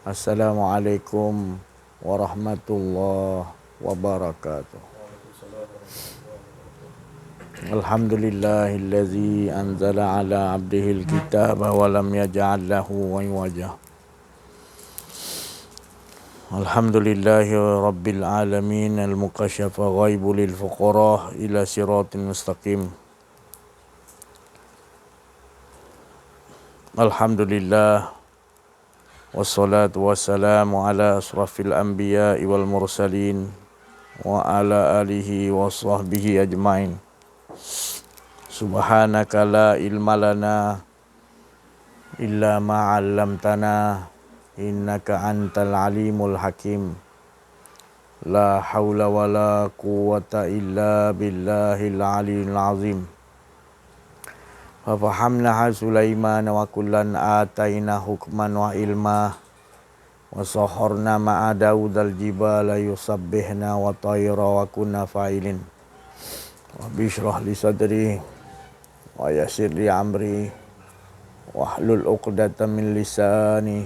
Assalamualaikum warahmatullahi wabarakatuh. Alhamdulillahillazi anzala ala abdihil kitaba wa lam yaj'al lahu iwaja. Alhamdulillahi rabbil alamin al-mukasyafa ghaibu lil fuqara ila siratin mustaqim. Alhamdulillah wassalatu wassalamu ala asrafil anbiya'i wal mursalin wa ala alihi wa sahbihi ajmain. Subhanaka la ilma lana illa ma 'allamtana innaka antal alimul hakim. La haula wala quwwata illa billahil aliyyil azim. Fa fahamnaha Sulaiman wa kullan ataina hukman wa ilma wa saharna ma'a Daudal jibala yusabbihna wa tayra wa kunna fa'ilin. Wa bishrah li sadri wa yassir li amri wahlul 'uqdatam min lisani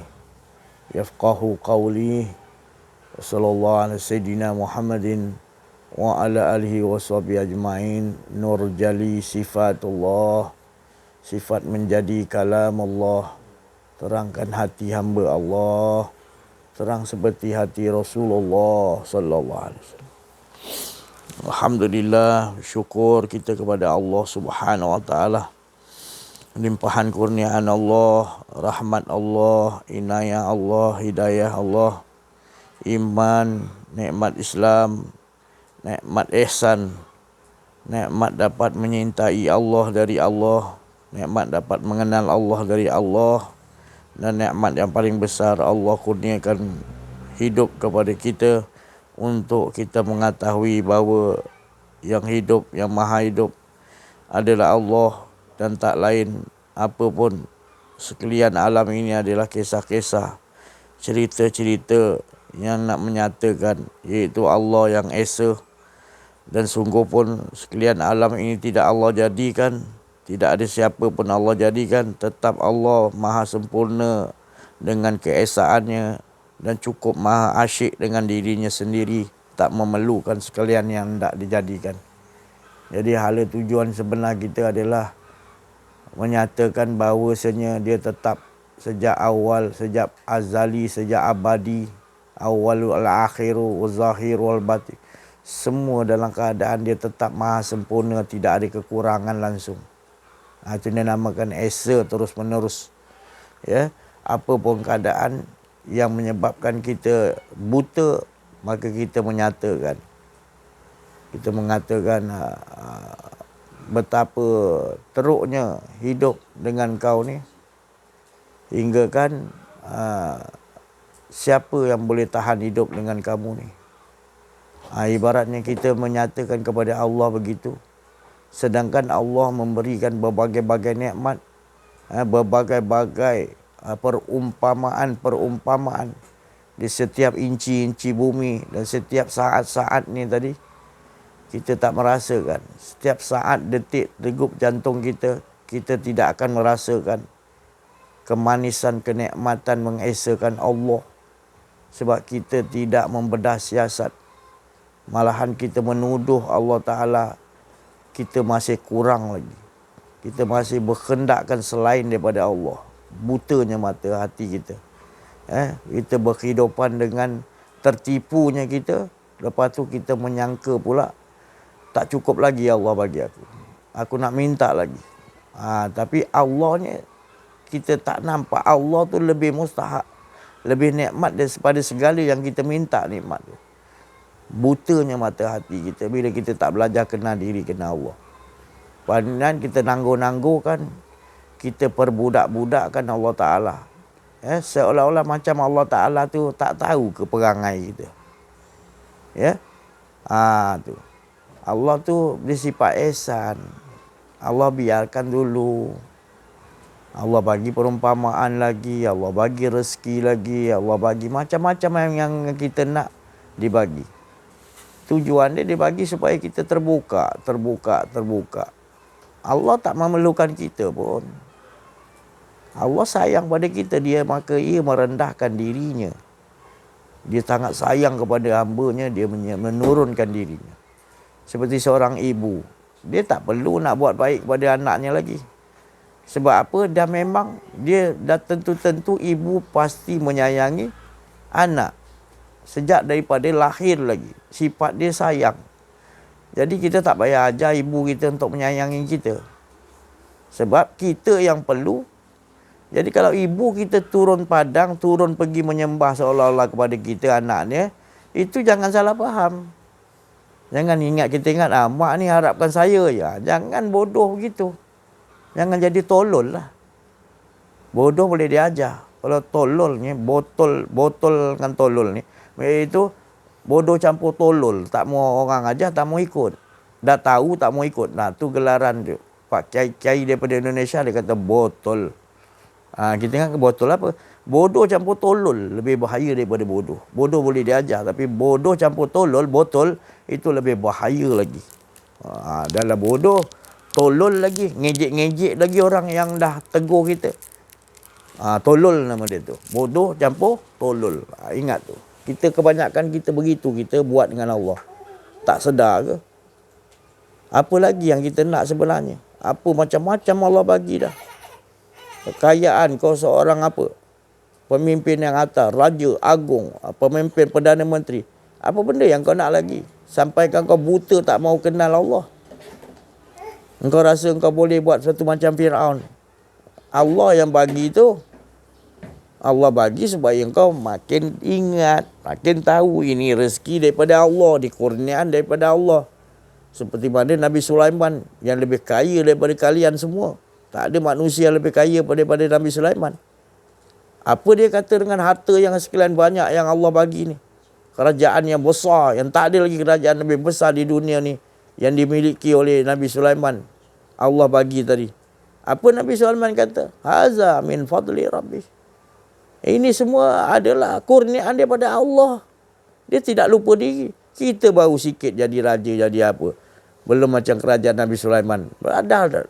yafqahu qawli. Sallallahu ala sayyidina Muhammadin wa ala alihi wa sahbihi ajma'in. Nur jali sifatullah, sifat menjadi kalam Allah, terangkan hati hamba Allah, terang seperti hati Rasulullah sallallahu alaihi wasallam. Alhamdulillah, syukur kita kepada Allah Subhanahu wa taala. Limpahan kurniaan Allah, rahmat Allah, inayah Allah, hidayah Allah, iman, nikmat Islam, nikmat ihsan, nikmat dapat menyintai Allah dari Allah, nikmat dapat mengenal Allah dari Allah, dan nikmat yang paling besar Allah kurniakan hidup kepada kita untuk kita mengetahui bahawa yang hidup, yang maha hidup adalah Allah dan tak lain apapun. Sekalian alam ini adalah kisah-kisah, cerita-cerita yang nak menyatakan iaitu Allah yang Esa. Dan sungguh pun sekalian alam ini tidak Allah jadikan, tidak ada siapa pun Allah jadikan, tetap Allah maha sempurna dengan keesaannya dan cukup maha asyik dengan dirinya sendiri, tak memerlukan sekalian yang hendak dijadikan. Jadi hala tujuan sebenar kita adalah menyatakan bahawasanya dia tetap sejak awal, sejak azali, sejak abadi, awalul akhiru wa zahiru wal batin. Semua dalam keadaan dia tetap maha sempurna, tidak ada kekurangan langsung. Itu dinamakan Esa terus menerus. Ya, apa pun keadaan yang menyebabkan kita buta, maka kita menyatakan. Kita mengatakan betapa teruknya hidup dengan kau ni, hingga kan siapa yang boleh tahan hidup dengan kamu ni. Ibaratnya kita menyatakan kepada Allah begitu, sedangkan Allah memberikan berbagai-bagai nikmat, berbagai-bagai perumpamaan di setiap inci-inci bumi, dan setiap saat-saat ni tadi kita tak merasakan. Setiap saat, detik, degup jantung kita, kita tidak akan merasakan kemanisan, kenikmatan mengesakan Allah. Sebab kita tidak membedah siasat. Malahan kita menuduh Allah Ta'ala, kita masih kurang lagi. Kita masih berkhendakkan selain daripada Allah. Butanya mata hati kita. Kita berkehidupan dengan tertipunya kita. Lepas tu kita menyangka pula, tak cukup lagi Allah bagi aku. Aku nak minta lagi. Tapi Allah ni, kita tak nampak Allah tu lebih mustahak, lebih nikmat daripada segala yang kita minta nikmat tu. Butanya mata hati kita bila kita tak belajar kenal diri, kenal Allah. Padahal kita nanggur-nanggur, kita perbudak-budakkan Allah Ta'ala. Seolah-olah macam Allah Ta'ala tu tak tahu ke perangai kita. Tu. Allah tu bersifat ihsan. Allah biarkan dulu. Allah bagi perumpamaan lagi, Allah bagi rezeki lagi, Allah bagi macam-macam yang kita nak dibagi. Tujuan dia dibagi supaya kita terbuka. Allah tak memerlukan kita pun. Allah sayang pada kita, maka ia merendahkan dirinya. Dia sangat sayang kepada hamba-Nya, dia menurunkan dirinya. Seperti seorang ibu, dia tak perlu nak buat baik kepada anaknya lagi. Sebab apa? Dah memang dia dah tentu-tentu ibu pasti menyayangi anak. Sejak daripada lahir lagi, sifat dia sayang. Jadi kita tak payah ajar ibu kita untuk menyayangi kita. Sebab kita yang perlu. Jadi kalau ibu kita turun padang, turun pergi menyembah seolah-olah kepada kita anaknya, itu jangan salah faham. Jangan kita ingat, mak ni harapkan saya ya. Jangan bodoh begitu. Jangan jadi tolol lah. Bodoh boleh diajar. Kalau tolol ni, botol dengan tolol ni, iaitu bodoh campur tolol. Tak mau orang ajar, tak mau ikut. Dah tahu, tak mau ikut. Nah, tu gelaran tu. Pak Kiai daripada Indonesia, dia kata botol. Kita ingat botol apa? Bodoh campur tolol lebih bahaya daripada bodoh. Bodoh boleh diajar, tapi bodoh campur tolol, botol, itu lebih bahaya lagi. Dalam bodoh, tolol lagi, ngejek-ngejek lagi orang yang dah tegur kita. Tolol nama dia tu. Bodoh campur tolol. Ingat tu. Kita kebanyakan kita begitu, kita buat dengan Allah. Tak sedar ke? Apa lagi yang kita nak sebenarnya? Apa macam-macam Allah bagi dah. Kekayaan kau seorang apa? Pemimpin yang atas, raja agung, pemimpin Perdana Menteri. Apa benda yang kau nak lagi? Sampaikan kau buta tak mau kenal Allah. Engkau rasa engkau boleh buat satu macam Firaun. Allah yang bagi tu. Allah bagi supaya engkau makin ingat, makin tahu ini rezeki daripada Allah, dikurniaan daripada Allah. Seperti mana Nabi Sulaiman yang lebih kaya daripada kalian semua. Tak ada manusia lebih kaya daripada Nabi Sulaiman. Apa dia kata dengan harta yang sekian banyak yang Allah bagi ni? Kerajaan yang besar, yang tak ada lagi kerajaan lebih besar di dunia ni yang dimiliki oleh Nabi Sulaiman. Allah bagi tadi. Apa Nabi Sulaiman kata? Haza min fadli rabbi. Ini semua adalah kurniaan daripada Allah. Dia tidak lupa diri. Kita baru sikit jadi raja, jadi apa. Belum macam kerajaan Nabi Sulaiman. Ada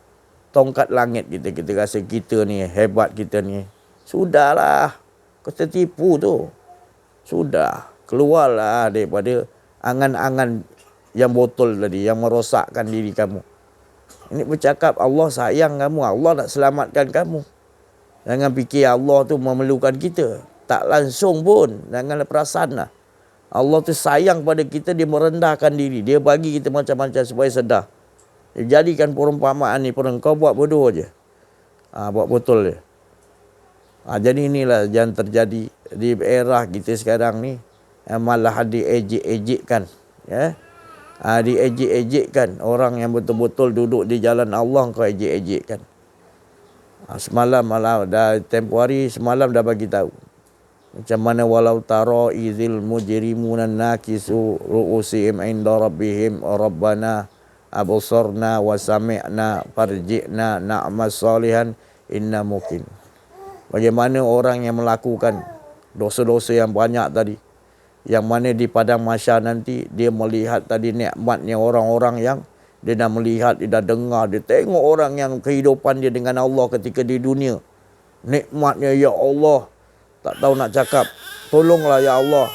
tongkat langit kita. Kita rasa kita ni hebat, kita ni. Sudahlah. Kau tertipu tu. Sudah. Keluarlah daripada angan-angan yang botol tadi, yang merosakkan diri kamu. Ini bercakap Allah sayang kamu, Allah nak selamatkan kamu. Jangan fikir Allah tu memerlukan kita. Tak langsung pun. Janganlah perasan lah. Allah tu sayang pada kita, dia merendahkan diri. Dia bagi kita macam-macam supaya sedar. Dia jadikan perumpamaan ni, kau buat bodoh je. Buat botol je. Jadi inilah yang terjadi di era kita sekarang ni. Malah diejek-ejekkan. Ya. Diejek-ejekkan. Orang yang betul-betul duduk di jalan Allah, kau ejek-ejekkan. Semalam dah tempoh hari, semalam dah bagi tahu. Macam mana walau tara izil mujrimuna nakisu ru'usihim inda rabbihim rabbana absarna wa sami'na farji'na na'mal salihan inna muqin. Bagaimana orang yang melakukan dosa-dosa yang banyak tadi, yang mana di padang mahsyar nanti dia melihat tadi nikmatnya orang-orang yang dia dah melihat, dia dah dengar, dia tengok orang yang kehidupan dia dengan Allah ketika di dunia. Nikmatnya, ya Allah. Tak tahu nak cakap. Tolonglah ya Allah.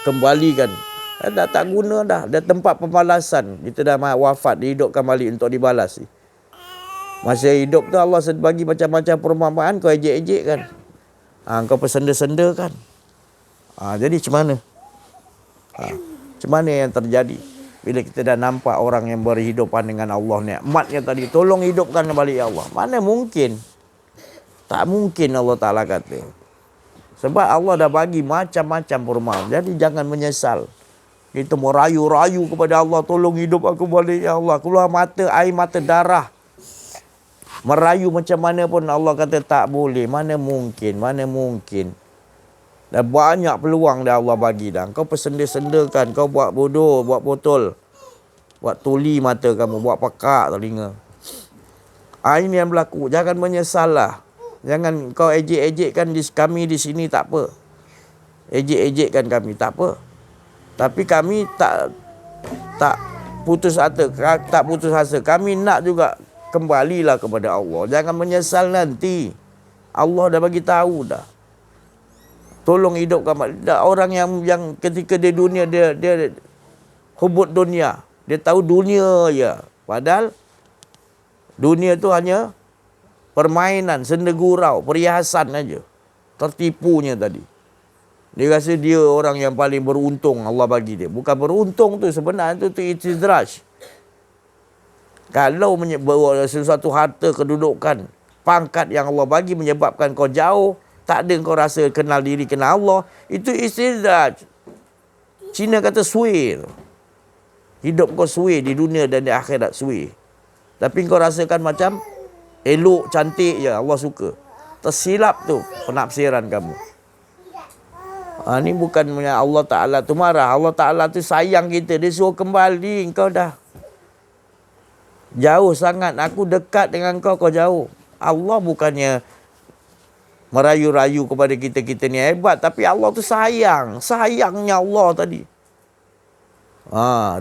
Kembalikan. Dah tak guna dah. Dah tempat pembalasan. Kita dah wafat, dihidupkan balik untuk dibalas. Masa hidup tu Allah bagi macam-macam perumpamaan, kau ejek-ejek kan. Kau persenda-senda kan. Jadi macam mana? Macam mana yang terjadi? Bila kita dah nampak orang yang berhidupan dengan Allah, nikmatnya tadi, tolong hidupkan kembali ya Allah. Mana mungkin? Tak mungkin Allah Ta'ala kata. Sebab Allah dah bagi macam-macam perumpamaan. Jadi jangan menyesal. Kita merayu-rayu kepada Allah, tolong hidup aku balik ya Allah. Keluar mata, air mata darah. Merayu macam mana pun Allah kata tak boleh. Mana mungkin? Mana mungkin? Dah banyak peluang dah Allah bagi dah. Kau persenda-sendakan, kau buat bodoh, buat botol. Buat tuli mata kamu, buat pekak telinga. Ini yang berlaku. Jangan menyesal lah. Jangan kau ejek-ejekkan kami di sini, tak apa. Ejek-ejekkan kami, tak apa. Tapi kami tak putus asa, tak putus asa. Kami nak juga kembalilah kepada Allah. Jangan menyesal nanti. Allah dah bagi tahu dah. Tolong hidupkan orang yang ketika dia dunia dia hubud dunia. Dia tahu dunia je. Padahal dunia tu hanya permainan, senda gurau, perhiasan aja. Tertipunya tadi. Dia rasa dia orang yang paling beruntung Allah bagi dia. Bukan beruntung tu sebenarnya tu istidraj. Kalau sesuatu harta, kedudukan, pangkat yang Allah bagi menyebabkan kau jauh, tak ada kau rasa kenal diri, kenal Allah, itu istidraj. Cina kata sway. Hidup kau sway di dunia dan di akhirat sway. Tapi kau rasakan macam elok, cantik je, Allah suka. Tersilap tu penafsiran kamu. Ni bukannya Allah Ta'ala tu marah. Allah Ta'ala tu sayang kita. Dia suruh kembali. Kau dah jauh sangat. Aku dekat dengan kau, kau jauh. Allah bukannya merayu-rayu kepada kita ni hebat. Tapi Allah tu sayang. Sayangnya Allah tadi.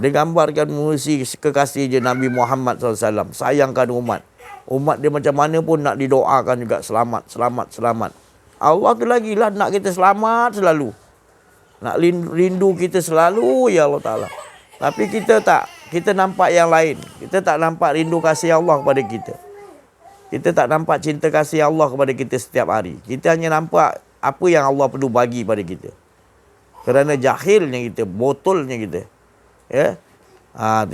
Dia gambarkan mengisi kekasih je Nabi Muhammad SAW. Sayangkan umat. Umat dia macam mana pun nak didoakan juga. Selamat, selamat, selamat. Allah tu lagi lah nak kita selamat selalu. Nak rindu kita selalu ya Allah Ta'ala. Tapi kita tak. Kita nampak yang lain. Kita tak nampak rindu kasih Allah kepada kita. Kita tak nampak cinta kasih Allah kepada kita setiap hari. Kita hanya nampak apa yang Allah perlu bagi pada kita. Kerana jahilnya kita, botolnya kita. Ya.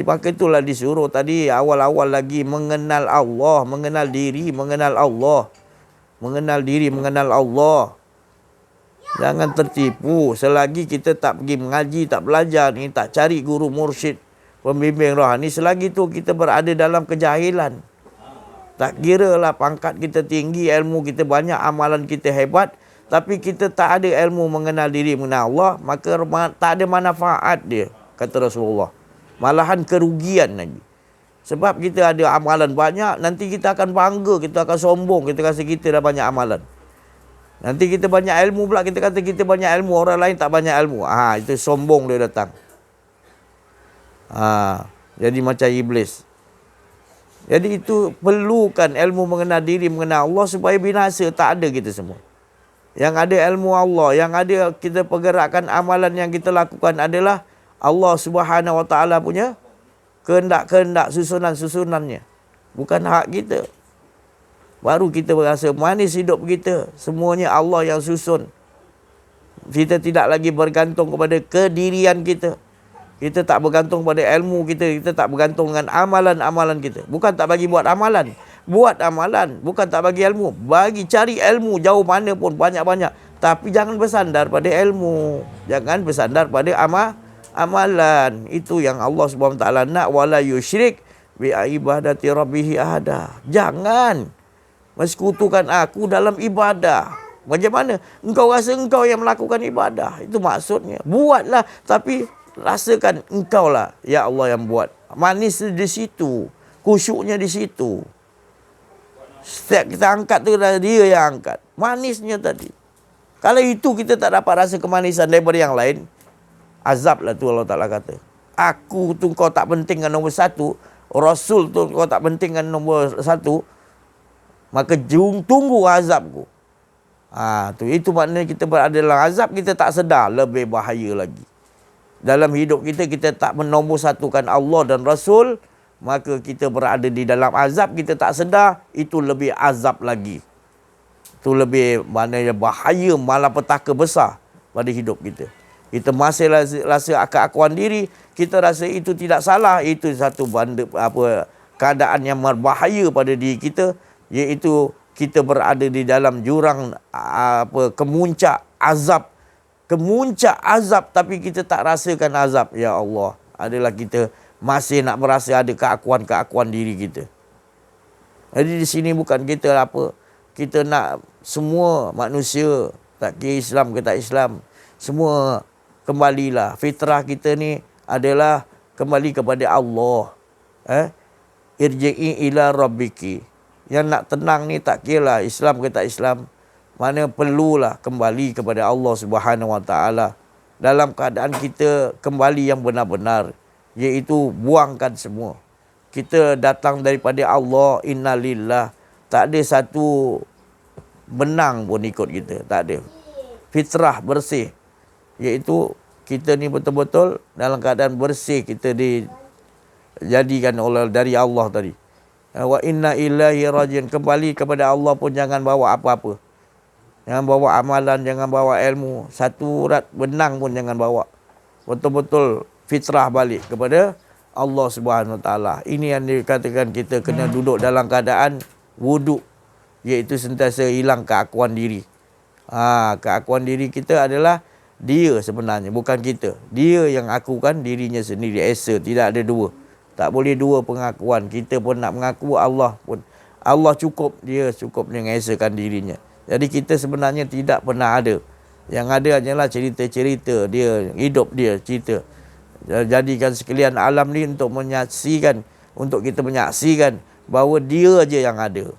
Maka itulah disuruh tadi awal-awal lagi mengenal Allah, mengenal diri, mengenal Allah. Mengenal diri, mengenal Allah. Jangan tertipu. Selagi kita tak pergi mengaji, tak belajar ni, tak cari guru mursyid, pembimbing rohani, selagi tu kita berada dalam kejahilan. Tak kira lah pangkat kita tinggi, ilmu kita banyak, amalan kita hebat, tapi kita tak ada ilmu mengenal diri, mengenal Allah, maka tak ada manfaat dia, kata Rasulullah. Malahan kerugian lagi. Sebab kita ada amalan banyak, nanti kita akan bangga, kita akan sombong, kita rasa kita dah banyak amalan. Nanti kita banyak ilmu pula, kita kata kita banyak ilmu, orang lain tak banyak ilmu. Itu sombong dia datang. Jadi macam iblis. Jadi itu perlukan ilmu mengenal diri, mengenal Allah supaya binasa tak ada kita semua. Yang ada ilmu Allah, yang ada kita pergerakan amalan yang kita lakukan adalah Allah Subhanahu Wa Taala punya kehendak-kehendak, susunan-susunannya. Bukan hak kita. Baru kita berasa manis hidup kita. Semuanya Allah yang susun. Kita tidak lagi bergantung kepada kedirian kita. Kita tak bergantung pada ilmu kita. Kita tak bergantung dengan amalan-amalan kita. Bukan tak bagi buat amalan. Buat amalan. Bukan tak bagi ilmu. Bagi cari ilmu jauh mana pun, banyak-banyak. Tapi jangan bersandar pada ilmu. Jangan bersandar pada amalan. Itu yang Allah SWT nak. Wala yusyrik bi ibadati rabbihi ahada. Jangan mensekutukan aku dalam ibadah. Macam mana? Engkau rasa engkau yang melakukan ibadah. Itu maksudnya. Buatlah. Tapi rasakan engkau lah ya Allah yang buat. Manis di situ. Khusyuknya di situ. Setiap kita angkat tu dia yang angkat. Manisnya tadi. Kalau itu kita tak dapat rasa kemanisan daripada yang lain, azab lah tu Allah Ta'ala kata. Aku tu kau tak pentingkan nombor satu. Rasul tu kau tak pentingkan nombor satu. Maka tunggu azabku. Itu maknanya kita berada dalam azab, kita tak sedar. Lebih bahaya lagi. Dalam hidup kita, kita tak menombor satukan Allah dan Rasul. Maka kita berada di dalam azab, kita tak sedar. Itu lebih azab lagi. Itu lebih maknanya bahaya, malapetaka besar pada hidup kita. Kita masih rasa keakuan diri, kita rasa itu tidak salah, itu satu keadaan yang berbahaya pada diri kita, iaitu kita berada di dalam jurang kemuncak azab. Kemuncak azab tapi kita tak rasakan azab. Ya Allah, adalah kita masih nak merasa ada keakuan-keakuan diri kita. Jadi di sini bukan kita kita nak semua manusia, tak kira Islam ke tak Islam, semua kembalilah. Fitrah kita ni adalah kembali kepada Allah. Irji'i ila rabbiki. Yang nak tenang ni tak kira Islam ke tak Islam, mana perlulah kembali kepada Allah Subhanahu Wa Taala dalam keadaan kita kembali yang benar-benar, iaitu buangkan semua. Kita datang daripada Allah, innalillah. Tak ada satu benang pun ikut kita. Tak ada. Fitrah bersih. Iaitu kita ni betul-betul dalam keadaan bersih, kita dijadikan oleh dari Allah tadi. Wa inna ilaihi rajiun. Kembali kepada Allah pun jangan bawa apa-apa. Jangan bawa amalan, jangan bawa ilmu. Satu urat benang pun jangan bawa. Betul-betul fitrah balik kepada Allah Subhanahu Wa Taala. Ini yang dikatakan kita kena duduk dalam keadaan wuduk, iaitu sentiasa hilang keakuan diri. Keakuan diri kita adalah dia sebenarnya, bukan kita. Dia yang akukan dirinya sendiri, esa, tidak ada dua. Tak boleh dua pengakuan. Kita pun nak mengaku, Allah pun. Allah cukup, dia cukup dengan esakan dirinya. Jadi kita sebenarnya tidak pernah ada. Yang ada hanyalah cerita-cerita dia, hidup dia, cerita. Jadikan sekalian alam ni untuk menyaksikan, untuk kita menyaksikan bahawa dia aja yang ada.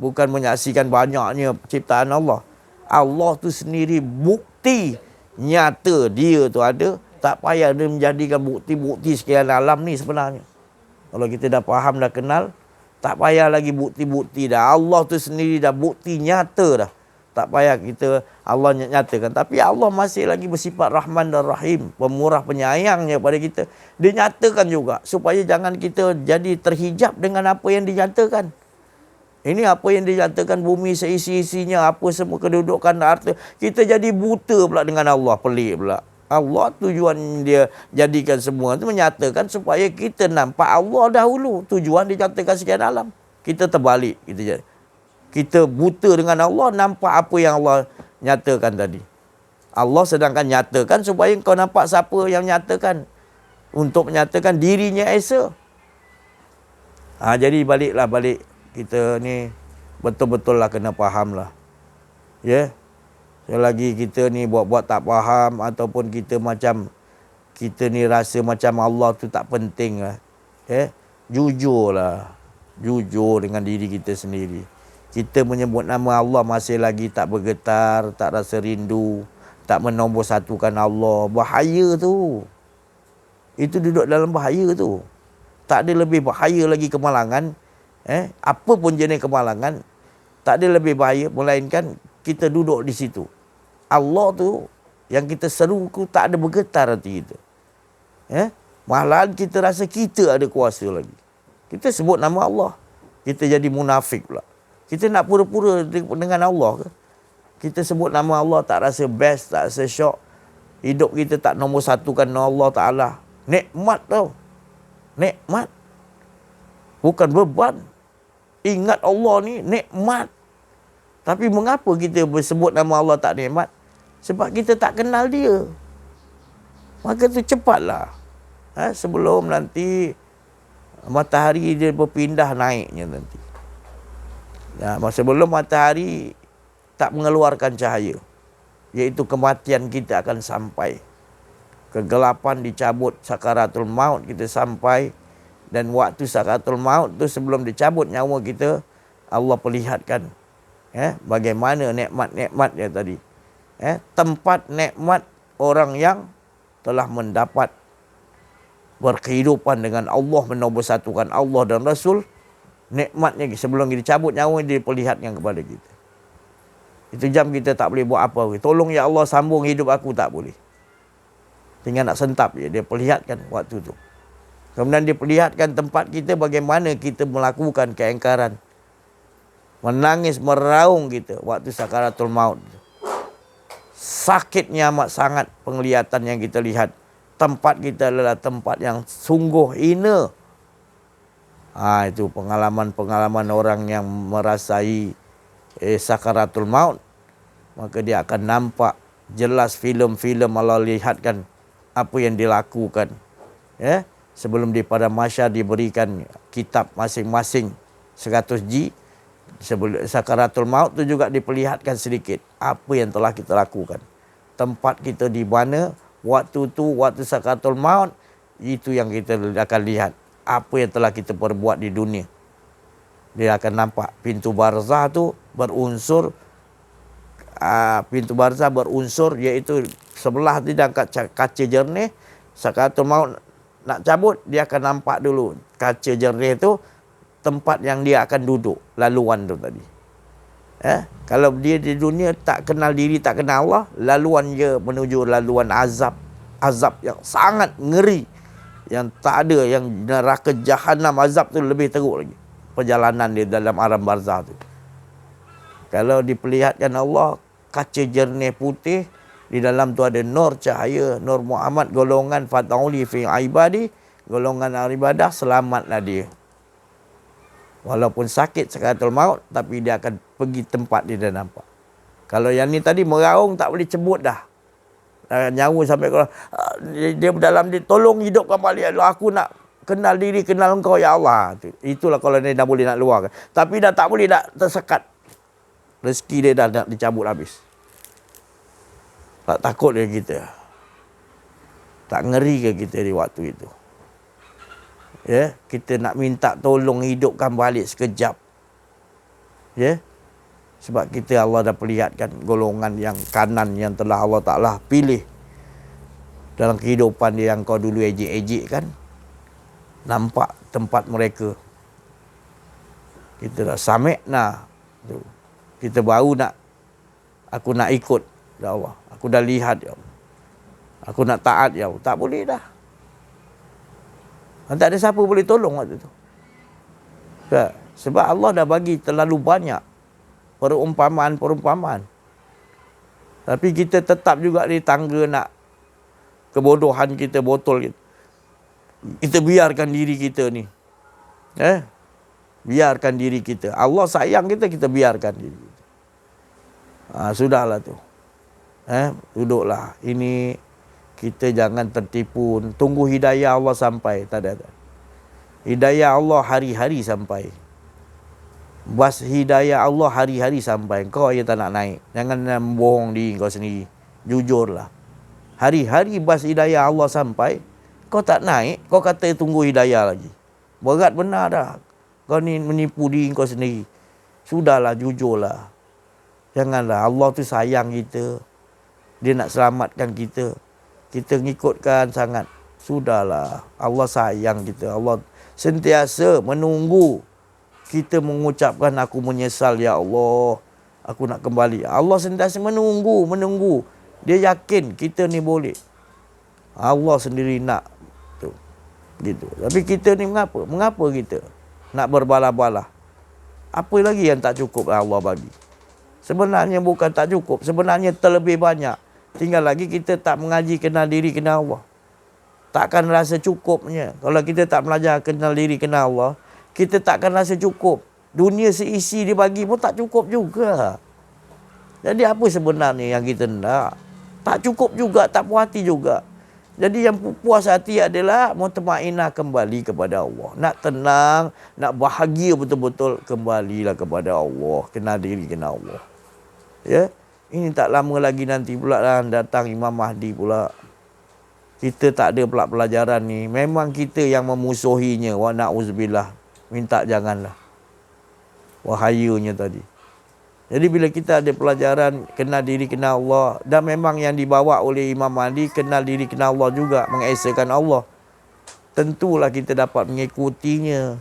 Bukan menyaksikan banyaknya ciptaan Allah. Allah tu sendiri bukti nyata dia tu ada. Tak payah dia menjadikan bukti-bukti sekalian alam ni sebenarnya. Kalau kita dah faham, dah kenal, tak payah lagi bukti-bukti dah. Allah tu sendiri dah bukti nyata dah. Tak payah kita Allah nyatakan. Tapi Allah masih lagi bersifat Rahman dan Rahim, pemurah penyayangnya pada kita. Dia nyatakan juga supaya jangan kita jadi terhijab dengan apa yang dinyatakan. Ini apa yang dinyatakan, bumi seisi-isinya, apa semua kedudukan harta. Kita jadi buta pula dengan Allah, pelik pula. Allah tujuan dia jadikan semua itu menyatakan supaya kita nampak Allah dahulu. Tujuan dia nyatakan sekian alam. Kita terbalik. Kita buta dengan Allah, nampak apa yang Allah nyatakan tadi. Allah sedangkan nyatakan supaya kau nampak siapa yang nyatakan. Untuk menyatakan dirinya esa. Jadi balik. Kita ni betul-betul lah kena faham lah. Ya. Selagi kita ni buat-buat tak faham, ataupun kita macam, kita ni rasa macam Allah tu tak penting lah. Ya. Jujurlah. Jujur dengan diri kita sendiri. Kita menyebut nama Allah masih lagi tak bergetar, tak rasa rindu, tak menombor satukan Allah. Bahaya tu. Itu duduk dalam bahaya tu. Tak ada lebih bahaya lagi kemalangan. Apa pun jenis kemalangan, tak ada lebih bahaya melainkan kita duduk di situ. Allah tu yang kita seru tu tak ada bergetar hati kita. Malahan kita rasa kita ada kuasa lagi. Kita sebut nama Allah, kita jadi munafik pula. Kita nak pura-pura dengan Allah ke? Kita sebut nama Allah tak rasa best, tak rasa syok. Hidup kita tak nombor satukan Allah Ta'ala. Nikmat tau. Nikmat. Bukan beban. Ingat Allah ni nikmat. Tapi mengapa kita bersebut nama Allah tak nikmat? Sebab kita tak kenal dia. Maka tu cepatlah. Sebelum nanti matahari dia berpindah naiknya nanti. Sebelum matahari tak mengeluarkan cahaya, iaitu kematian kita akan sampai. Kegelapan dicabut, sakaratul maut kita sampai. Dan waktu sakaratul maut tu, sebelum dicabut nyawa kita, Allah perlihatkan bagaimana nikmat-nikmatnya tadi. Tempat nikmat orang yang telah mendapat berkehidupan dengan Allah, menoborsatukan Allah dan Rasul. Nikmatnya sebelum dicabut nyawa, dia perlihatkan kepada kita. Itu jam kita tak boleh buat apa. Tolong ya Allah sambung hidup aku, tak boleh. Tinggal nak sentap je, dia perlihatkan waktu tu. Kemudian dia perlihatkan tempat kita, bagaimana kita melakukan keingkaran. Menangis, meraung kita waktu sakaratul maut. Sakitnya amat sangat penglihatan yang kita lihat. Tempat kita adalah tempat yang sungguh hina. Itu pengalaman-pengalaman orang yang merasai sakaratul maut. Maka dia akan nampak jelas filem-filem Allah lihatkan apa yang dilakukan. Sebelum di pada masyar diberikan kitab masing-masing 100G. Sebelum sakaratul maut tu juga diperlihatkan sedikit apa yang telah kita lakukan. Tempat kita di mana waktu tu, waktu sakaratul maut, itu yang kita akan lihat. Apa yang telah kita perbuat di dunia. Dia akan nampak pintu barzah tu berunsur. Pintu barzah berunsur, iaitu sebelah tidak kaca jernih. Sakaratul maut nak cabut, dia akan nampak dulu kaca jernih tu, tempat yang dia akan duduk, laluan tu tadi. Kalau dia di dunia tak kenal diri, tak kenal Allah, laluan dia menuju laluan azab. Azab yang sangat ngeri, yang tak ada, yang neraka jahanam azab tu lebih teruk lagi perjalanan dia dalam alam barzah tu. Kalau diperlihatkan Allah kaca jernih putih, di dalam tu ada nur cahaya, nur Muhammad, golongan fatauli fi ibadi, golongan ibadah, selamatlah dia. Walaupun sakit sakaratul maut, tapi dia akan pergi tempat dia dah nampak. Kalau yang ni tadi meraung tak boleh cebut dah. Nyawa sampai kalau dia dalam dia, tolong hidupkan balik Allah, aku nak kenal diri, kenal engkau ya Allah. Itulah kalau dia dah boleh nak luar. Tapi dah tak boleh, dah tersekat. Rezeki dia dah nak dicabut habis. Tak takut ke kita? Tak ngeri ke kita di waktu itu? Kita nak minta tolong hidupkan balik sekejap. Sebab kita, Allah dah perlihatkan golongan yang kanan yang telah Allah Ta'ala pilih dalam kehidupan dia yang kau dulu ejek-ejek kan. Nampak tempat mereka. Kita dah sami'na. Kita baru nak, aku nak ikut ya Allah. Aku dah lihat ya Allah. Aku nak taat ya Allah. Tak boleh dah. Tak ada siapa boleh tolong waktu tu. Sebab Allah dah bagi terlalu banyak perumpamaan. Tapi kita tetap juga di tangga nak kebodohan kita, botol kita. Kita biarkan diri kita ni. Biarkan diri kita. Allah sayang kita, kita biarkan diri kita. Sudahlah tu. Duduklah. Ini kita jangan tertipu. Tunggu hidayah Allah sampai. Tak ada. Hidayah Allah hari-hari sampai. Bas hidayah Allah hari-hari sampai. Kau yang tak nak naik. Jangan bohong diri kau sendiri. Jujurlah. Hari-hari bas hidayah Allah sampai, kau tak naik, kau kata tunggu hidayah lagi. Berat benar dah. Kau ni menipu diri kau sendiri. Sudahlah, jujurlah. Janganlah. Allah tu sayang kita. Dia nak selamatkan kita. Kita ngikutkan sangat. Sudahlah. Allah sayang kita. Allah sentiasa menunggu kita mengucapkan aku menyesal ya Allah. Aku nak kembali. Allah sentiasa menunggu. Dia yakin kita ni boleh. Allah sendiri nak. Tu. Gitu. Tapi kita ni mengapa? Mengapa kita nak berbalah-balah? Apa lagi yang tak cukup Allah bagi? Sebenarnya bukan tak cukup. Sebenarnya terlebih banyak. Tinggal lagi kita tak mengaji kenal diri, kenal Allah. Takkan rasa cukupnya. Kalau kita tak belajar kenal diri, kenal Allah, kita takkan rasa cukup. Dunia seisi dia bagi pun tak cukup juga. Jadi apa sebenarnya yang kita nak? Tak cukup juga, tak puas hati juga. Jadi yang puas hati adalah mutmainah, kembali kepada Allah. Nak tenang, nak bahagia betul-betul, kembalilah kepada Allah. Kenal diri, kenal Allah. Ini tak lama lagi nanti pula datang Imam Mahdi pula. Kita tak ada pula pelajaran ni. Memang kita yang memusuhinya. Wa na'uzubillah. Minta janganlah. Wahayunya tadi. Jadi bila kita ada pelajaran kenal diri, kenal Allah, dan memang yang dibawa oleh Imam Mahdi, kenal diri, kenal Allah juga, mengesakan Allah, tentulah kita dapat mengikutinya.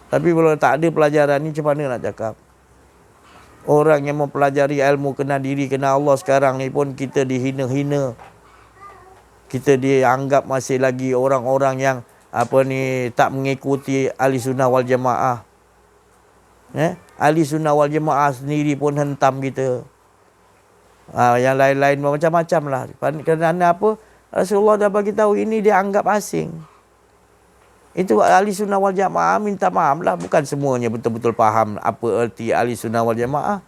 Tapi kalau tak ada pelajaran ni, macam mana nak cakap? Orang yang mempelajari ilmu kenal diri, kenal Allah sekarang ni pun kita dihina-hina. Kita dianggap masih lagi orang-orang yang tak mengikuti ahli sunnah wal jamaah. Ahli sunnah wal jamaah sendiri pun hentam kita. Yang lain-lain macam-macam lah. Kerana apa? Rasulullah dah bagi tahu ini dia anggap asing. Itu ahli sunnah wal jamaah minta maaf lah. Bukan semuanya betul-betul faham apa erti ahli sunnah wal jamaah.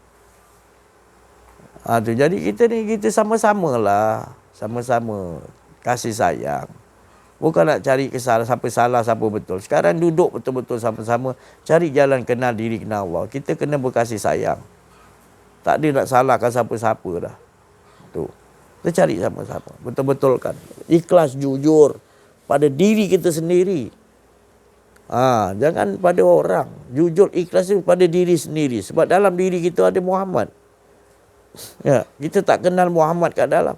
Jadi kita ni, kita sama-sama lah. Sama-sama kasih sayang. Bukan nak cari kesalahan, siapa salah, siapa betul. Sekarang duduk betul-betul sama-sama. Cari jalan kenal diri, kenal Allah. Kita kena berkasih sayang. Tak ada nak salahkan siapa-siapa dah. Tu. Kita cari sama-sama. Betul-betulkan. Ikhlas, jujur. Pada diri kita sendiri. Jangan pada orang. Jujur, ikhlas itu pada diri sendiri. Sebab dalam diri kita ada Muhammad. Kita tak kenal Muhammad kat dalam.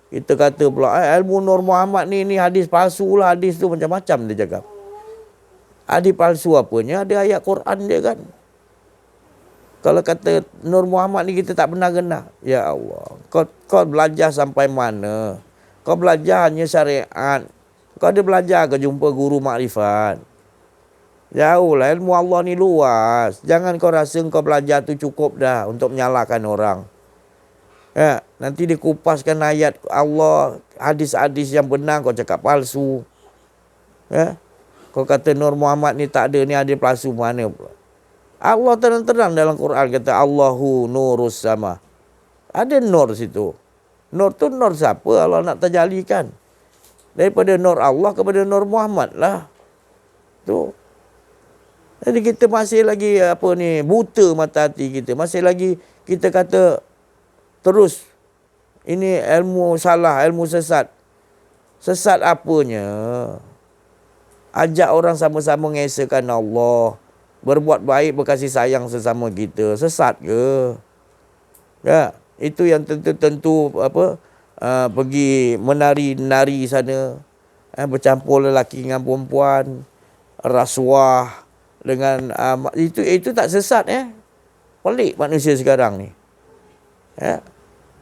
Kita kata pula, ilmu Nur Muhammad ni hadis palsu lah. Hadis tu macam-macam dia cakap. Hadis palsu apanya? Ada ayat Quran dia kan. Kalau kata Nur Muhammad ni kita tak pernah kenal. Ya Allah. Kau belajar sampai mana? Kau belajar hanya syariat. Kau ada belajar ke jumpa guru makrifat? Jauh lah, ilmu Allah ni luas. Jangan kau rasa kau belajar tu cukup dah untuk menyalahkan orang. Ya, nanti dikupaskan ayat Allah, hadis-hadis yang benar kau cakap palsu. Ya. Kau kata Nur Muhammad ni tak ada, ni ada palsu mana pula. Allah terang-terang dalam Quran kata Allahu nurus sama. Ada nur situ. Nur tu nur siapa Allah nak terjalikan? Daripada nur Allah kepada Nur Muhammad lah. Tu. Jadi kita masih lagi buta mata hati kita. Masih lagi kita kata terus ini ilmu salah, ilmu sesat. Sesat apanya? Ajak orang sama-sama mengesahkan Allah. Berbuat baik, berkasih sayang sesama kita. Sesat ke? Ya, itu yang tentu pergi menari-nari sana. Bercampur lelaki dengan perempuan. Rasuah dengan itu tak sesat Pelik manusia sekarang ni. Ya.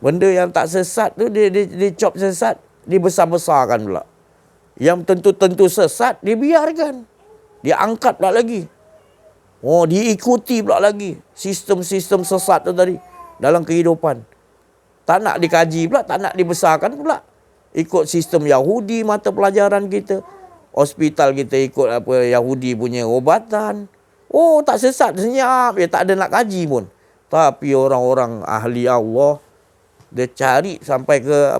Benda yang tak sesat tu dia cop sesat, dibesar-besarkan pula. Yang tentu-tentu sesat dibiarkan. Dia angkat pula lagi. Oh, diikuti pula lagi sistem-sistem sesat tu tadi dalam kehidupan. Tak nak dikaji pula, tak nak dibesarkan pula. Ikut sistem Yahudi mata pelajaran kita. Hospital kita ikut Yahudi punya ubatan. Oh, tak sesat, senyap. Ya, tak ada nak kaji pun. Tapi orang-orang ahli Allah, dia cari sampai ke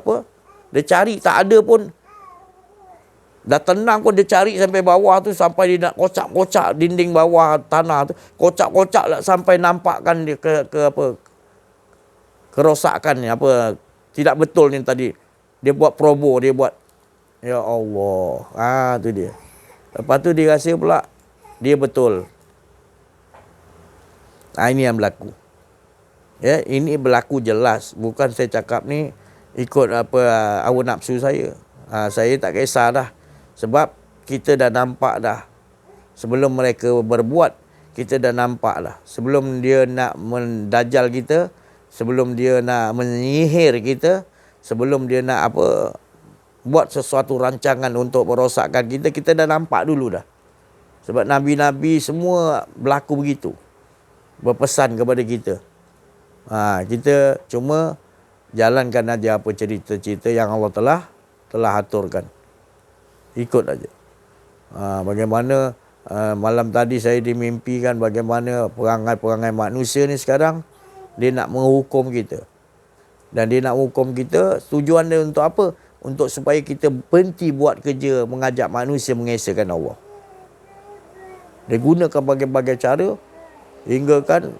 dia cari tak ada pun. Dah tenang pun dia cari sampai bawah tu, sampai dia nak kocak-kocak dinding bawah tanah tu. Kocak-kocak lah sampai nampakkan dia kerosakan ni, tidak betul ni tadi. Dia buat probo, dia buat. Ya Allah. Tu dia. Lepas tu dia rasa pula dia betul. Ini yang berlaku. Ya, ini berlaku jelas. Bukan saya cakap ni ikut hawa nafsu saya. Saya tak kisah dah. Sebab kita dah nampak dah. Sebelum mereka berbuat, kita dah nampak dah. Sebelum dia nak mendajal kita, sebelum dia nak menyihir kita, sebelum dia nak buat sesuatu rancangan untuk merosakkan kita, kita dah nampak dulu dah. Sebab Nabi-Nabi semua berlaku begitu. Berpesan kepada kita. Kita cuma jalankan aja apa cerita-cerita yang Allah telah aturkan. Ikut aja. Bagaimana malam tadi saya dimimpikan bagaimana perangai-perangai manusia ni sekarang dia nak menghukum kita. Dan dia nak hukum kita, tujuan dia untuk apa? Untuk supaya kita berhenti buat kerja mengajak manusia mengesahkan Allah. Dia gunakan berbagai cara hingga kan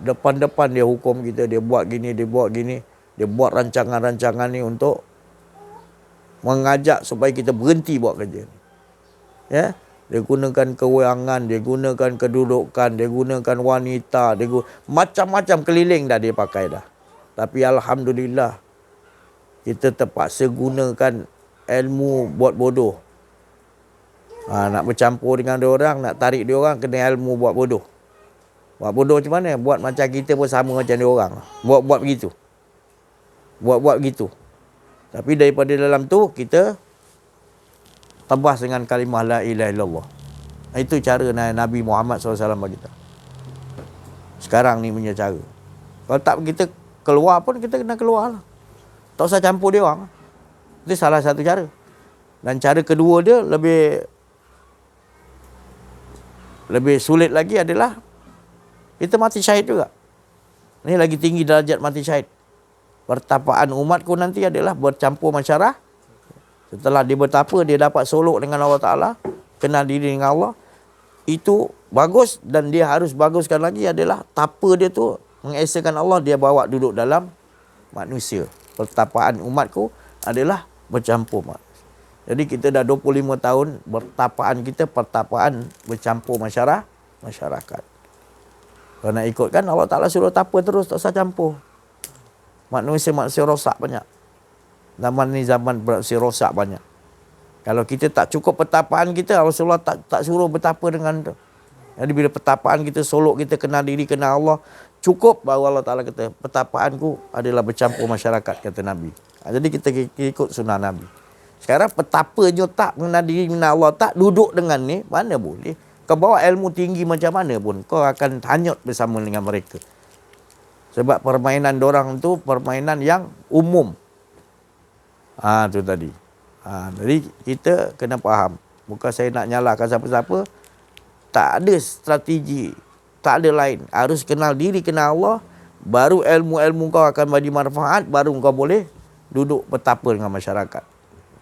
depan-depan dia hukum kita, dia buat gini, dia buat gini, dia buat rancangan-rancangan ni untuk mengajak supaya kita berhenti buat kerja ni. Ya, dia gunakan kewangan, dia gunakan kedudukan, dia gunakan wanita, macam-macam keliling dah dia pakai dah. Tapi alhamdulillah kita terpaksa gunakan ilmu buat bodoh. Nak bercampur dengan dia orang, nak tarik dia orang, kena ilmu buat bodoh. Buat bodoh macam mana? Buat macam kita pun sama macam dia orang. Buat begitu. Buat begitu. Tapi daripada dalam tu kita tebas dengan kalimah la ilaha illallah. Itu cara Nabi Muhammad SAW bagi kita. Sekarang ni punya cara. Kalau tak kita keluar pun kita kena keluar lah. Tak usah campur dia orang. Itu salah satu cara. Dan cara kedua dia lebih sulit lagi adalah kita mati syahid juga. Ini lagi tinggi darjat mati syahid. Pertapaan umatku nanti adalah bercampur masyarakat. Setelah dia bertapa, dia dapat solok dengan Allah Ta'ala, kenal diri dengan Allah. Itu bagus, dan dia harus baguskan lagi adalah tapa dia tu mengesahkan Allah, dia bawa duduk dalam manusia. Pertapaan umatku adalah bercampur manusia. Jadi kita dah 25 tahun bertapaan kita, pertapaan bercampur masyarakat. Kalau nak ikutkan, Allah Ta'ala suruh tapa terus, tak usah campur. Manusia rosak banyak. Zaman ni zaman manusia rosak banyak. Kalau kita tak cukup pertapaan kita, Rasulullah tak suruh bertapa dengan tu. Jadi bila pertapaan kita solok, kita kenal diri, kenal Allah, cukup bahawa Allah Ta'ala kata, pertapaanku adalah bercampur masyarakat, kata Nabi. Jadi kita ikut sunnah Nabi. Sekarang petapanya tak mengenal diri, mengenal Allah, tak duduk dengan ni, mana boleh. Kau bawa ilmu tinggi macam mana pun, kau akan hanyut bersama dengan mereka. Sebab permainan dorang tu permainan yang umum. Tu tadi. Jadi kita kena faham. Bukan saya nak nyalahkan siapa-siapa. Tak ada strategi, tak ada lain. Harus kenal diri, kenal Allah. Baru ilmu-ilmu kau akan bagi manfaat. Baru kau boleh duduk bertapa dengan masyarakat.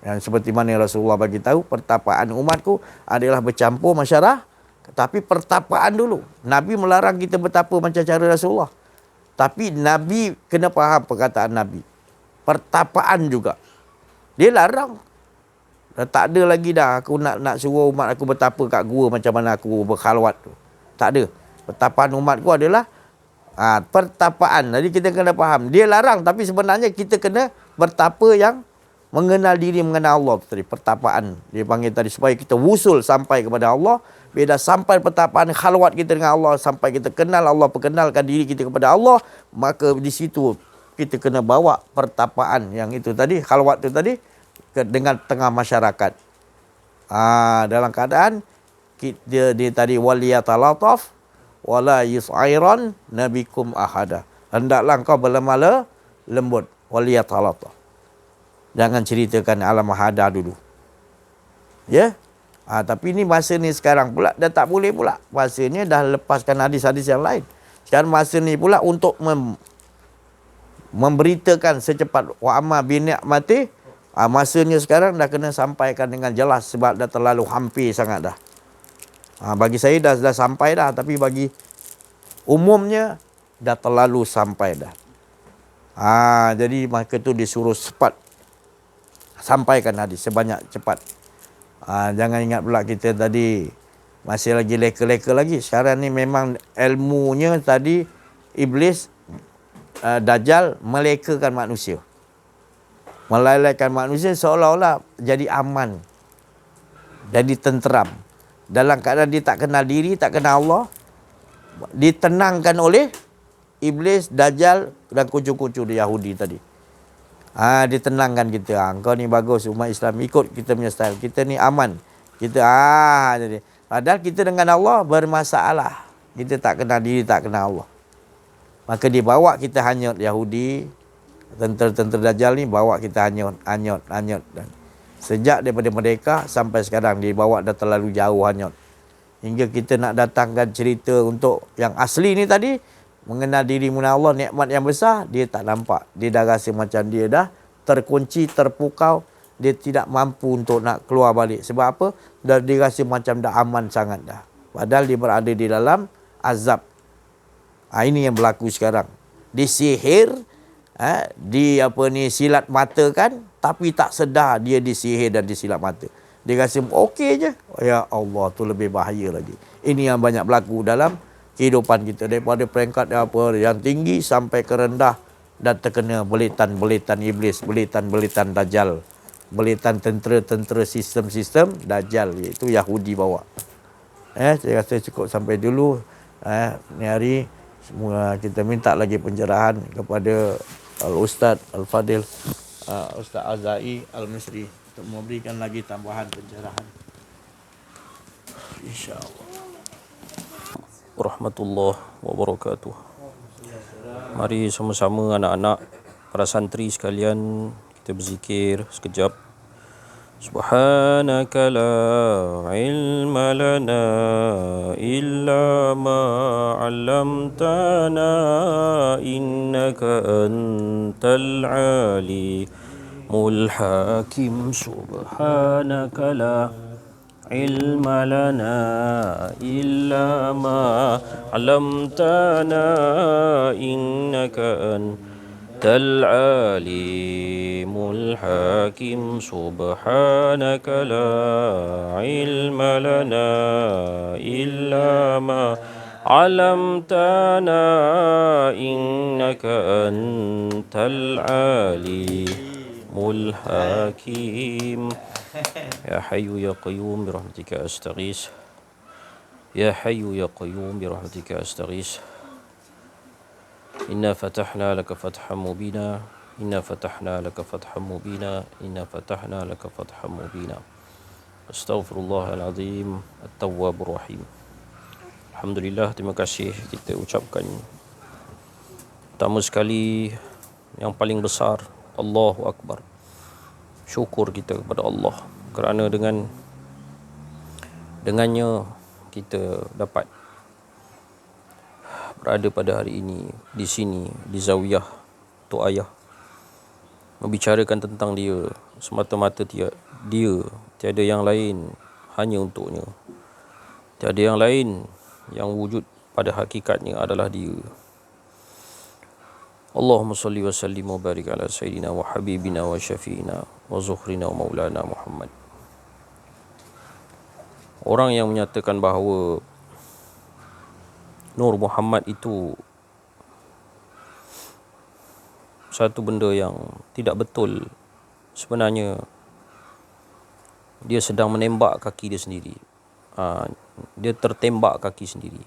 Yang seperti mana Rasulullah bagi tahu, pertapaan umatku adalah bercampur masyarakat. Tapi pertapaan dulu. Nabi melarang kita bertapa macam cara Rasulullah. Tapi Nabi kena faham perkataan Nabi. Pertapaan juga. Dia larang. Dah tak ada lagi dah aku nak suruh umat aku bertapa kat gua macam mana aku berkhalwat tu. Tak ada. Pertapaan umatku adalah pertapaan. Jadi kita kena faham. Dia larang tapi sebenarnya kita kena bertapa yang mengenal diri, mengenal Allah tadi. Pertapaan. Dia panggil tadi supaya kita wusul sampai kepada Allah. Bila sampai pertapaan khalwat kita dengan Allah, sampai kita kenal Allah, perkenalkan diri kita kepada Allah, maka di situ kita kena bawa pertapaan yang itu tadi, khalwat itu tadi, dengan tengah masyarakat. Dalam keadaan dia tadi waliyatalataf wala yusairan nabikum ahada. Hendaklah engkau berlemah lembut, waliyatalataf. Jangan ceritakan alam ahada dulu. Ya? Tapi ni masa ni sekarang pula dah tak boleh pula. Masanya dah lepaskan hadis-hadis yang lain. Sekarang masa ni pula untuk memberitakan secepat wa amma bi ni'mati. Masanya sekarang dah kena sampaikan dengan jelas sebab dah terlalu hampir sangat dah. Bagi saya dah sampai dah, tapi bagi umumnya dah terlalu sampai dah. Jadi maka tu disuruh cepat sampaikan hadis sebanyak cepat. Jangan ingat pula kita tadi masih lagi leka-leka lagi. Sekarang ni memang ilmunya tadi iblis Dajjal melekakan manusia. Melalaikan manusia seolah-olah jadi aman. Jadi tenteram. Dalam keadaan dia tak kenal diri, tak kenal Allah, ditenangkan oleh iblis, Dajjal dan kucu-kucu di Yahudi tadi. Ditenangkan kita. Kau ni bagus, umat Islam ikut kita punya style. Kita ni aman. Kita jadi. Padahal kita dengan Allah bermasalah. Kita tak kenal diri, tak kenal Allah. Maka dia bawa kita hanyut Yahudi. Tentera-tentera Dajjal ni bawa kita hanyut. Dan sejak daripada merdeka sampai sekarang dia bawa dah terlalu jauh hanyut. Hingga kita nak datangkan cerita untuk yang asli ni tadi, mengenal diri mengenal Allah, nikmat yang besar, dia tak nampak. Dia dah rasa macam dia dah terkunci, terpukau. Dia tidak mampu untuk nak keluar balik. Sebab apa? Dah dia rasa macam dah aman sangat dah. Padahal dia berada di dalam azab. Ini yang berlaku sekarang. Disihir, silat mata kan, tapi tak sedar dia disihir dan disilat mata. Dia rasa okey je. Ya Allah, tu lebih bahaya lagi. Ini yang banyak berlaku dalam kehidupan kita. Daripada peringkat yang tinggi sampai ke rendah dan terkena belitan-belitan iblis, belitan-belitan Dajjal, belitan tentera-tentera sistem-sistem Dajjal, iaitu Yahudi bawa. Saya rasa cukup sampai dulu. Ni hari semua kita minta lagi pencerahan kepada Al-Ustaz Al-Fadil, Ustaz Azai Al-Misri untuk memberikan lagi tambahan pencerahan. InsyaAllah. Warahmatullahi wabarakatuh. Mari sama-sama anak-anak, para santri sekalian, kita berzikir sekejap. Subhanaka la ilma lana illa ma 'allamtana innaka antal alimul hakim. Subhanaka la ilma lana illa ma 'allamtana innaka antal alimul hakim. Subhanaka la ilma lana illa ma 'allamtana innaka antal alimul hakim. Ya Hayyu ya Qayyum birahmatika astaghis. يا حي يا قيوم برحمتك أستغيث إنا فتحنا لك فتحا مبينا إنا فتحنا لك فتحا مبينا إنا فتحنا لك فتحا مبينا أستغفر الله العظيم التواب الرحيم. Alhamdulillah, terima kasih kita ucapkan pertama sekali yang paling besar, Allahu Akbar. Syukur kita kepada Allah kerana dengannya kita dapat berada pada hari ini di sini di Zawiyah Tok Ayah membicarakan tentang dia semata-mata dia tiada yang lain hanya untuknya, tiada yang lain yang wujud pada hakikatnya adalah dia. Allahumma salli wa sallim wa barik ala sayyidina wa habibina wa syafi'ina wa zuhrina wa maulana Muhammad. Orang yang menyatakan bahawa Nur Muhammad itu satu benda yang tidak betul, sebenarnya dia sedang menembak kaki dia sendiri. Dia tertembak kaki sendiri.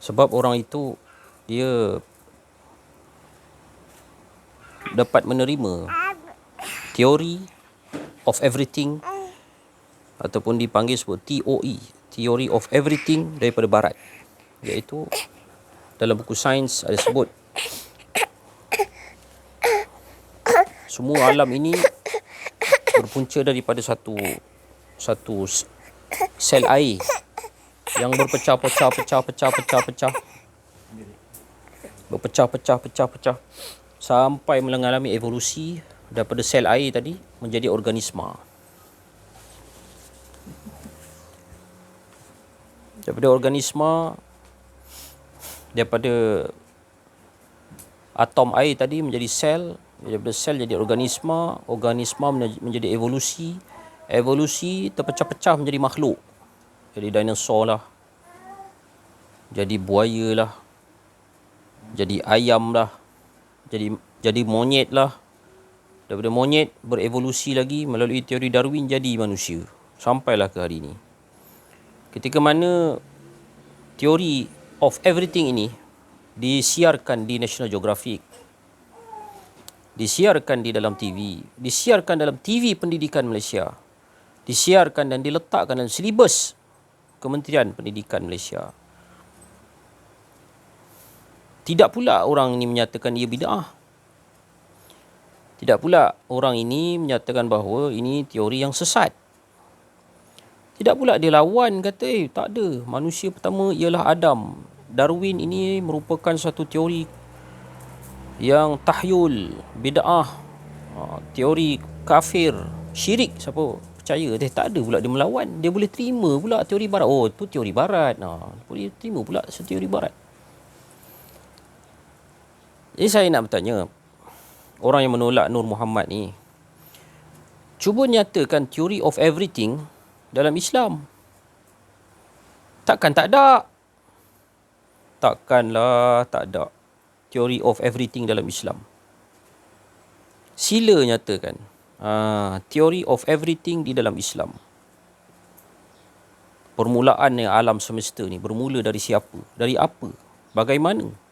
Sebab orang itu dia dapat menerima teori of everything ataupun dipanggil sebut TOE, Theory of Everything daripada Barat. Iaitu dalam buku sains ada sebut semua alam ini berpunca daripada satu sel air yang berpecah sampai mengalami evolusi daripada sel air tadi menjadi organisma. Daripada organisma, daripada atom air tadi menjadi sel, daripada sel jadi organisma, organisma menjadi evolusi, evolusi terpecah-pecah menjadi makhluk. Jadi dinosaur lah, jadi buaya lah, jadi ayam lah, jadi monyet lah. Daripada monyet berevolusi lagi melalui teori Darwin jadi manusia. Sampailah ke hari ini. Ketika mana teori of everything ini disiarkan di National Geographic, disiarkan di dalam TV, disiarkan dalam TV Pendidikan Malaysia, disiarkan dan diletakkan dalam silibus Kementerian Pendidikan Malaysia. Tidak pula orang ini menyatakan ia bid'ah. Tidak pula orang ini menyatakan bahawa ini teori yang sesat. Tidak pula dia lawan kata, tak ada. Manusia pertama ialah Adam. Darwin ini merupakan satu teori yang tahyul, bid'ah, teori kafir, syirik. Siapa percaya? Tak ada pula dia melawan. Dia boleh terima pula teori barat. Oh, tu teori barat. Boleh terima pula teori barat. Jadi saya nak bertanya, orang yang menolak Nur Muhammad ni, cuba nyatakan theory of everything dalam Islam. Takkan tak ada? Takkanlah tak ada theory of everything dalam Islam. Sila nyatakan theory of everything di dalam Islam. Permulaannya alam semesta ni bermula dari siapa? Dari apa? Bagaimana?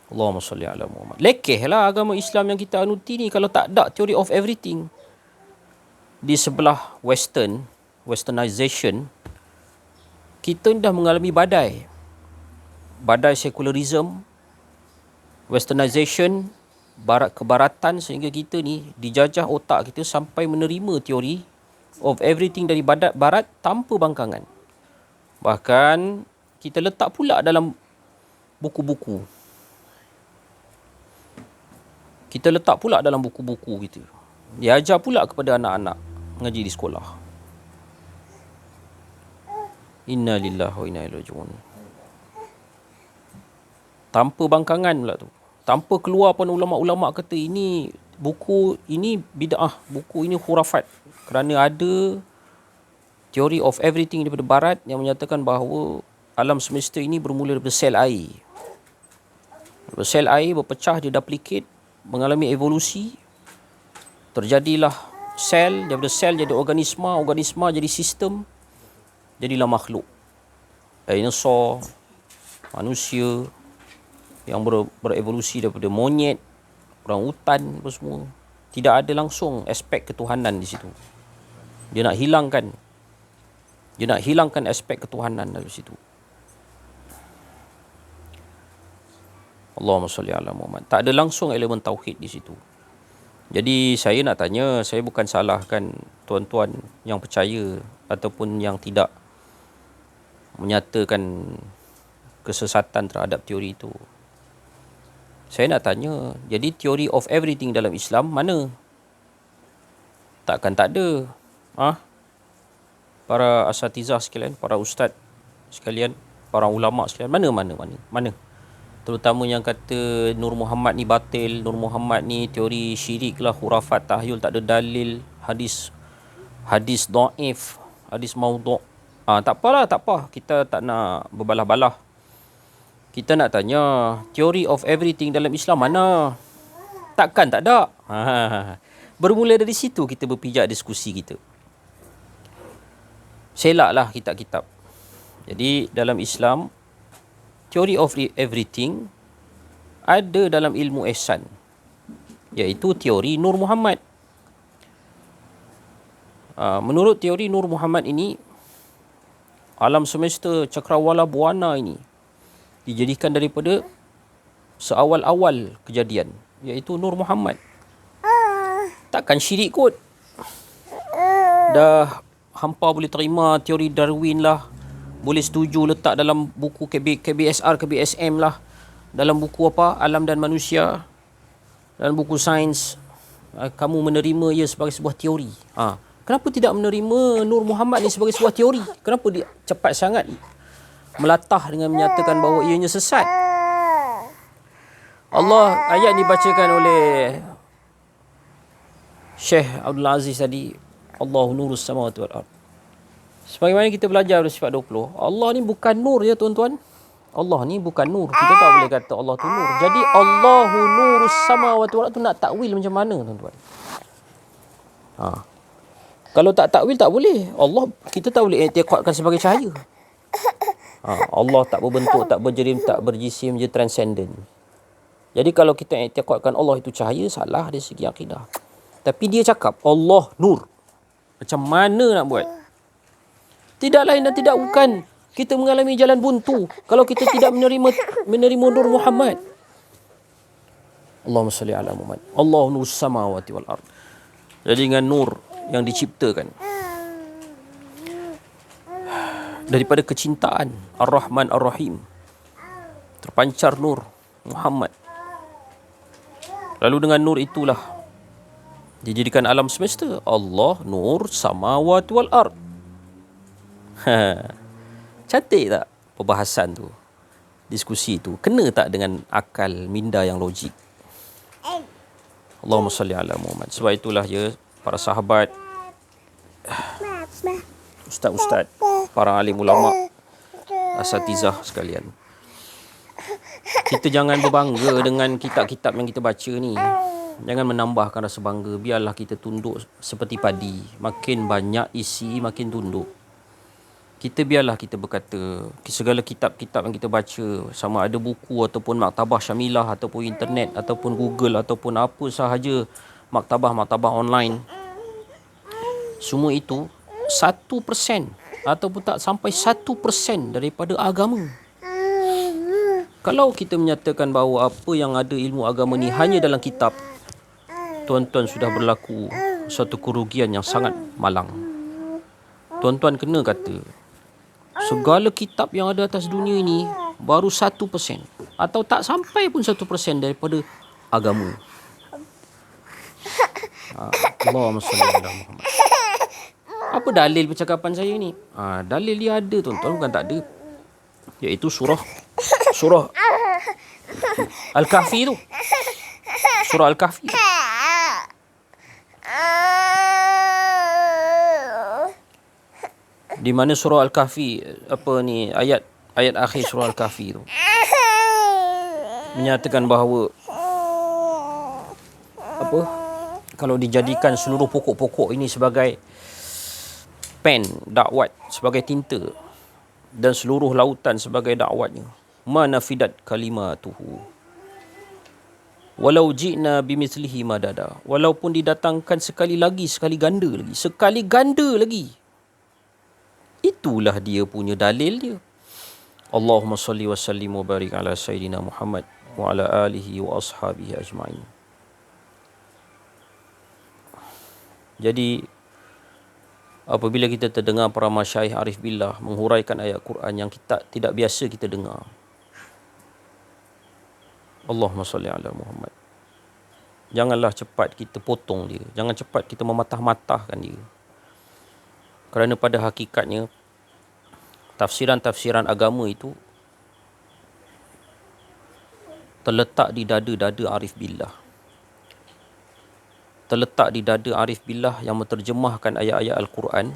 Allahumma salli ala Muhammad. Lekehlah agama Islam yang kita anuti ni kalau tak ada theory of everything. Di sebelah westernization, kita dah mengalami badai sekularisme, westernization, kebaratan, sehingga kita ni dijajah otak kita sampai menerima teori of everything dari barat tanpa bangkangan. Bahkan kita letak pula dalam buku-buku. Kita letak pula dalam buku-buku kita. Diajar pula kepada anak-anak mengaji di sekolah. Inna lillahi wa inna ilaihi raji'un. Tanpa bangkangan pula tu. Tanpa keluar pun ulama-ulama kata ini buku ini bid'ah, buku ini khurafat. Kerana ada Theory of everything daripada barat yang menyatakan bahawa alam semesta ini bermula daripada sel air. Daripada sel air berpecah, dia duplicate, mengalami evolusi. Terjadilah sel, daripada sel jadi organisma, organisma jadi sistem, jadilah makhluk. Dinosaur, manusia yang berevolusi daripada monyet, orang hutan, apa semua. Tidak ada langsung aspek ketuhanan di situ. Dia nak hilangkan aspek ketuhanan dari situ. Allahumma salli ala Muhammad. Tak ada langsung elemen tauhid di situ. Jadi saya nak tanya, saya bukan salahkan tuan-tuan yang percaya ataupun yang tidak menyatakan kesesatan terhadap teori itu. Saya nak tanya, jadi theory of everything dalam Islam mana? Takkan tak ada. Para asatizah sekalian, para ustaz sekalian, para ulama sekalian, mana? Terutama yang kata Nur Muhammad ni batil, Nur Muhammad ni teori syirik lah, khurafat, tahyul, tak ada dalil, hadis dhaif, hadis maudhu'. Tak apa, kita tak nak berbalah-balah. Kita nak tanya, theory of everything dalam Islam mana? Takkan tak ada. Bermula dari situ kita berpijak diskusi kita. Selaklah kitab-kitab. Jadi dalam Islam, theory of everything ada dalam ilmu ihsan, iaitu teori Nur Muhammad. Menurut teori Nur Muhammad ini, alam semesta cakrawala buana ini dijadikan daripada seawal-awal kejadian, iaitu Nur Muhammad. Takkan syirik kot. Dah hampa boleh terima teori Darwin lah, boleh setuju letak dalam buku KBSR, KBSM lah, dalam buku apa, Alam dan Manusia, dalam buku sains, kamu menerima ia sebagai sebuah teori. Kenapa tidak menerima Nur Muhammad ni sebagai sebuah teori? Kenapa dia cepat sangat melatah dengan menyatakan bahawa ianya sesat? Ayat dibacakan oleh Syekh Abdul Aziz tadi, Allahu nurus samawati wal ard. Sebagaimana kita belajar dari sifat 20, Allah ni bukan nur ya tuan-tuan. Allah ni bukan nur. Kita tak boleh kata Allah tu nur. Jadi Allahu nurus samawati wal ard tu nak takwil macam mana tuan-tuan? Kalau tak takwil tak boleh. Allah kita tak boleh i'tiqadkan sebagai cahaya. Allah tak berbentuk, tak berjerim, tak berjisim, dia transcendent. Jadi kalau kita i'tiqadkan Allah itu cahaya, salah dari segi akidah. Tapi dia cakap Allah nur. Macam mana nak buat? Tidak lain dan tidak bukan kita mengalami jalan buntu kalau kita tidak menerima Nur Muhammad. Allahumma salli ala Muhammad. Allahu nurus samawati wal ard. Jadi dengan nur yang diciptakan daripada kecintaan Ar-Rahman Ar-Rahim, terpancar nur Muhammad. Lalu dengan nur itulah dijadikan alam semesta. Allah nur samawati wal ard. Cantik tak perbahasan tu, diskusi tu? Kena tak dengan akal minda yang logik? Allahumma salli ala Muhammad. Sebab itulah ya, para sahabat, ustaz-ustaz, para alim ulama, asatizah sekalian, kita jangan berbangga dengan kitab-kitab yang kita baca ni. Jangan menambahkan rasa bangga. Biarlah kita tunduk seperti padi. Makin banyak isi, makin tunduk. Biarlah kita berkata, segala kitab-kitab yang kita baca, sama ada buku ataupun maktabah syamilah ataupun internet ataupun Google ataupun apa sahaja maktabah-maktabah online, semua itu 1% ataupun tak sampai 1% daripada agama. Kalau kita menyatakan bahawa apa yang ada ilmu agama ni hanya dalam kitab, tuan-tuan sudah berlaku suatu kerugian yang sangat malang. Tuan-tuan kena kata, segala kitab yang ada atas dunia ini baru 1% atau tak sampai pun 1% daripada agama. Allahumma salli ala Muhammad. Apa dalil percakapan saya ni? Dalil dia ada tuan-tuan, bukan tak ada. Iaitu surah Al-Kahfi tu. Surah Al-Kahfi. Di mana surah Al-Kahfi, ayat akhir surah Al-Kahfi tu menyatakan bahawa kalau dijadikan seluruh pokok-pokok ini sebagai pen dakwat, sebagai tinta, dan seluruh lautan sebagai dakwatnya, ma nafidat kalimatuhu walau ji'na bimithlihi madada, walaupun didatangkan sekali ganda lagi, itulah dia punya dalil dia. Allahumma salli wa sallim wa barik ala sayyidina Muhammad wa ala alihi wa ashabihi ajma'in. Jadi apabila kita terdengar para masyayikh arif billah menghuraikan ayat Quran yang kita tidak biasa kita dengar, Allahumma salli ala Muhammad, janganlah cepat kita potong dia, jangan cepat kita mematah-matahkan dia. Kerana pada hakikatnya tafsiran-tafsiran agama itu terletak di dada-dada arif billah. Terletak di dada arif billah yang menterjemahkan ayat-ayat Al-Quran.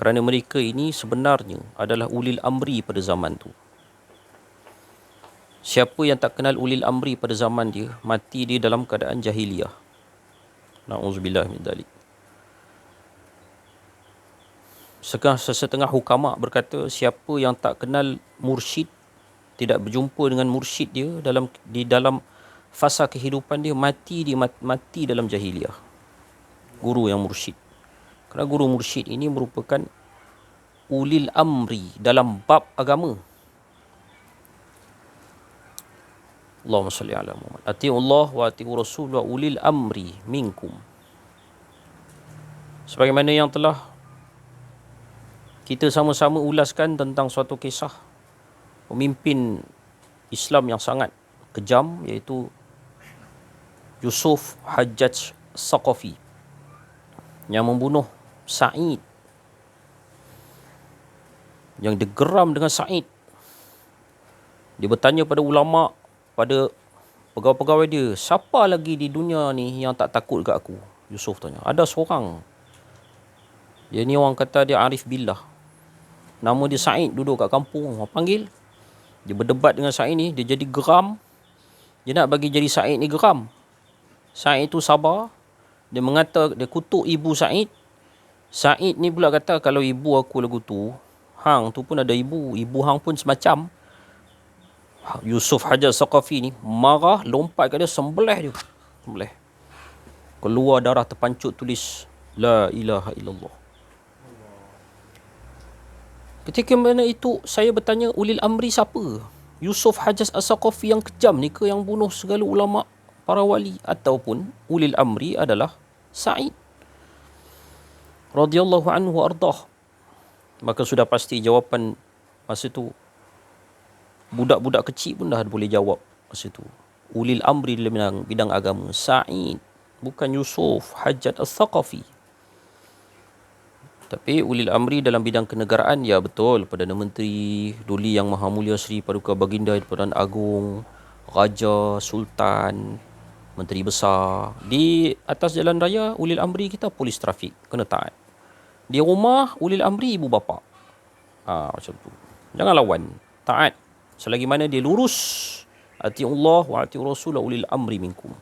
Kerana mereka ini sebenarnya adalah ulil amri pada zaman tu. Siapa yang tak kenal ulil amri pada zaman dia, mati dia dalam keadaan jahiliyah. Na'udzubillah min dzalik. Setengah hukama berkata, siapa yang tak kenal mursyid, tidak berjumpa dengan mursyid dia di dalam fasa kehidupan dia, mati dalam jahiliyah. Guru yang mursyid. Kerana guru mursyid ini merupakan ulil amri dalam bab agama. Allahumma salli ala Muhammad. Ati'ullah wa ati'u rasul wa ulil amri minkum. Sebagaimana yang telah kita sama-sama ulaskan tentang suatu kisah pemimpin Islam yang sangat kejam, iaitu Yusuf Hajjaj Saqafi yang membunuh Sa'id, yang digeram dengan Sa'id. Dia bertanya pada ulama, pada pegawai-pegawai dia, siapa lagi di dunia ni yang tak takut dekat aku? Yusuf tanya. Ada seorang. Dia ni orang kata dia arif billah. Nama dia Sa'id, duduk kat kampung. Orang panggil. Dia berdebat dengan Sa'id ni, dia jadi geram. Dia nak bagi jadi Sa'id ni geram. Sa'id tu sabar. Dia kutuk ibu Sa'id. Sa'id ni pula kata, kalau ibu aku lagu tu, hang tu pun ada ibu. Ibu hang pun semacam. Yusuf Hajjaj Saqafi ni marah, lompat ke dia, sembelih dia. Sembelih. Keluar darah, terpancut tulis La ilaha illallah. Ketika mana itu saya bertanya, ulil amri siapa? Yusuf Hajjaj As-Saqafi yang kejam ni ke, yang bunuh segala ulama, para wali, ataupun ulil amri adalah Sa'id radhiyallahu anhu ardah? Maka sudah pasti jawapan masa tu budak-budak kecil pun dah boleh jawab masa tu. Ulil amri dalam bidang agama Sa'id, bukan Yusuf Hajjaj As-Saqafi. Tapi ulil amri dalam bidang kenegaraan, ya betul, Perdana Menteri, Duli Yang Maha Mulia Seri Paduka Baginda Perdana Agong, Raja, Sultan, Menteri Besar. Di atas jalan raya, ulil amri kita polis trafik, kena taat. Di rumah, ulil amri ibu bapa. Macam tu. Jangan lawan, taat. Selagi mana dia lurus. Ati'ullah wa ati'u rasul wa ulil amri minkum.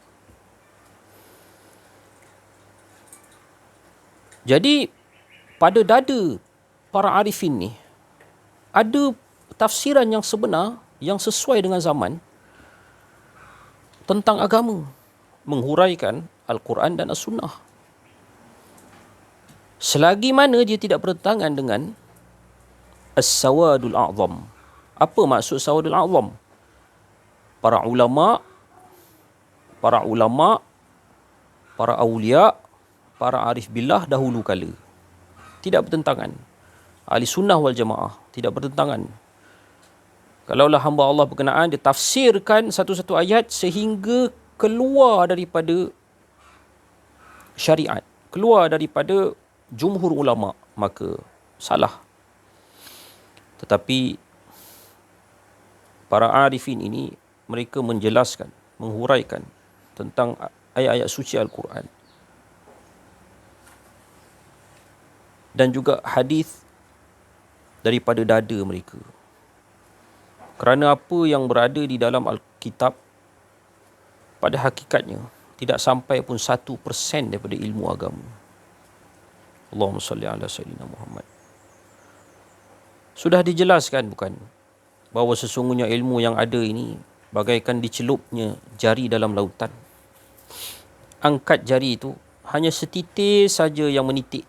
Jadi pada dada para arifin ni ada tafsiran yang sebenar, yang sesuai dengan zaman tentang agama, menghuraikan Al-Quran dan As-Sunnah. Selagi mana dia tidak bertentangan dengan As-Sawadul A'zam. Apa maksud Sawadul A'zam? Para ulama, para awliya, para arif billah dahulu kala. Tidak bertentangan. Ahli sunnah wal jamaah tidak bertentangan. Kalaulah hamba Allah berkenaan, dia tafsirkan satu-satu ayat sehingga keluar daripada syariat, keluar daripada jumhur ulama, maka salah. Tetapi para arifin ini, mereka menjelaskan, menghuraikan tentang ayat-ayat suci Al-Quran. dan juga hadis daripada dada mereka. Kerana apa yang berada di dalam Alkitab pada hakikatnya tidak sampai pun 1% daripada ilmu agama. Allahumma salli ala Sayyidina Muhammad. Sudah dijelaskan bukan bahawa sesungguhnya ilmu yang ada ini bagaikan dicelupnya jari dalam lautan. Angkat jari itu hanya setitis saja yang menitik.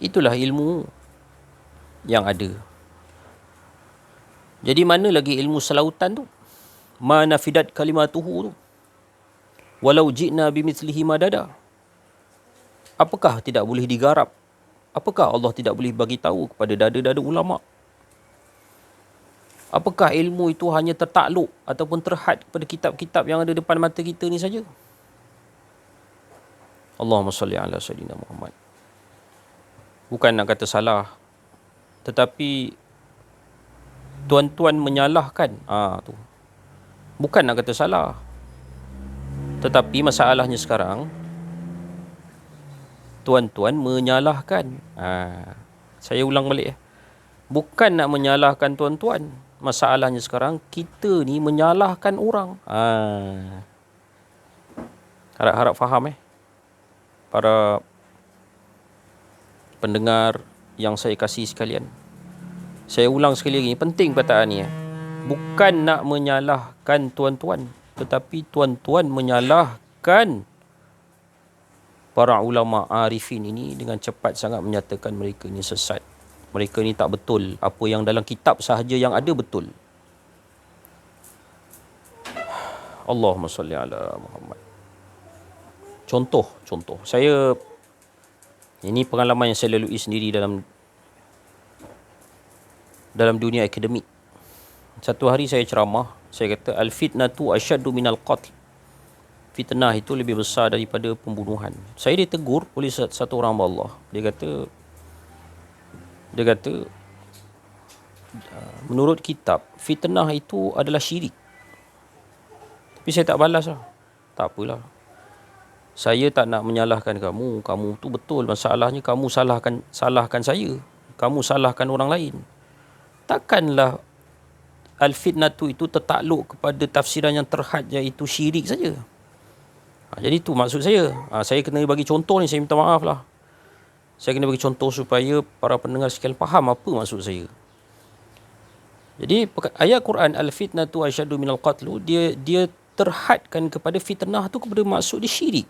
Itulah ilmu yang ada. Jadi mana lagi ilmu selautan tu? Ma nafidat kalimatuhu tu. Walau ji'na bimithlihi madada. Apakah tidak boleh digarap? Apakah Allah tidak boleh bagi tahu kepada dada-dada ulama? Apakah ilmu itu hanya tertakluk ataupun terhad kepada kitab-kitab yang ada depan mata kita ni saja? Allahumma salli ala Sayyidina Muhammad. Bukan nak kata salah, tetapi tuan-tuan menyalahkan. Tu. Bukan nak kata salah. Tetapi masalahnya sekarang, tuan-tuan menyalahkan. Saya ulang balik. Bukan nak menyalahkan tuan-tuan. Masalahnya sekarang, kita ni menyalahkan orang. Harap-harap faham para pendengar yang saya kasih sekalian. Saya ulang sekali lagi, penting perkataan ni. Bukan nak menyalahkan tuan-tuan, tetapi tuan-tuan menyalahkan para ulama arifin ini dengan cepat sangat menyatakan mereka ni sesat. Mereka ni tak betul. Apa yang dalam kitab sahaja yang ada betul. Allahumma salli ala Muhammad. Contoh. Saya, ini pengalaman yang saya lalui sendiri dalam dunia akademik. Satu hari saya ceramah, saya kata al-fitnatu asyaddu minal qatl. Fitnah itu lebih besar daripada pembunuhan. Saya ditegur oleh satu orang Allah. Dia kata menurut kitab, fitnah itu adalah syirik. Tapi saya tak balas lah. Tak apalah. Saya tak nak menyalahkan kamu. Kamu tu betul. Masalahnya kamu salahkan saya. Kamu salahkan orang lain. Takkanlah al-fitnatu itu tertakluk kepada tafsiran yang terhad, iaitu syirik saja. Jadi itu maksud saya. Saya kena bagi contoh ni, saya minta maaf lah. Saya kena bagi contoh supaya para pendengar sekalian faham apa maksud saya. Jadi ayat Quran al-fitnatu asyaddu minal qatlu, dia terhadkan kepada fitnah tu kepada maksud dia syirik.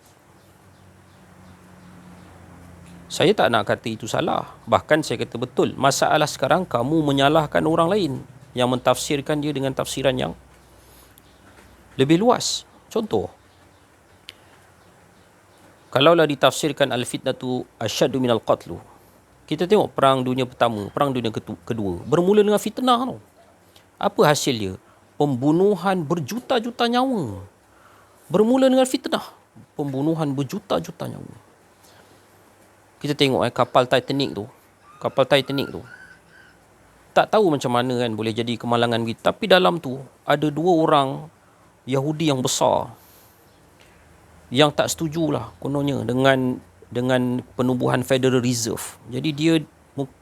Saya tak nak kata itu salah. Bahkan saya kata betul. Masalah sekarang kamu menyalahkan orang lain yang mentafsirkan dia dengan tafsiran yang lebih luas. Contoh, kalaulah ditafsirkan al-fitnatu asyaddu minal qatlu, kita tengok perang dunia pertama, perang dunia kedua, bermula dengan fitnah tau. Apa hasil dia? Pembunuhan berjuta-juta nyawa. Bermula dengan fitnah. Pembunuhan berjuta-juta nyawa. Kita tengok kapal Titanic tu. Tak tahu macam mana kan boleh jadi kemalangan gitu. Tapi dalam tu ada 2 orang Yahudi yang besar yang tak setujulah kononnya dengan penubuhan Federal Reserve. Jadi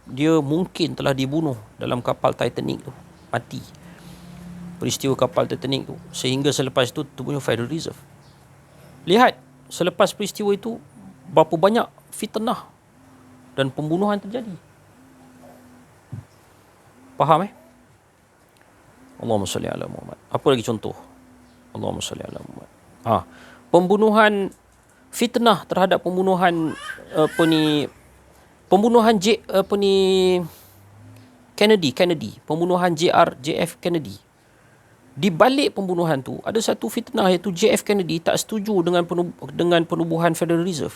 dia mungkin telah dibunuh dalam kapal Titanic tu, mati. Peristiwa kapal Titanic tu, sehingga selepas itu terbunuh Federal Reserve. Lihat, selepas peristiwa itu berapa banyak fitnah dan pembunuhan terjadi. Faham Allahumma salli ala Muhammad. Apa lagi contoh? Allahumma salli ala Muhammad. Pembunuhan, fitnah terhadap pembunuhan Kennedy, pembunuhan JF Kennedy. Di balik pembunuhan tu ada satu fitnah, iaitu JF Kennedy tak setuju dengan penubuhan Federal Reserve.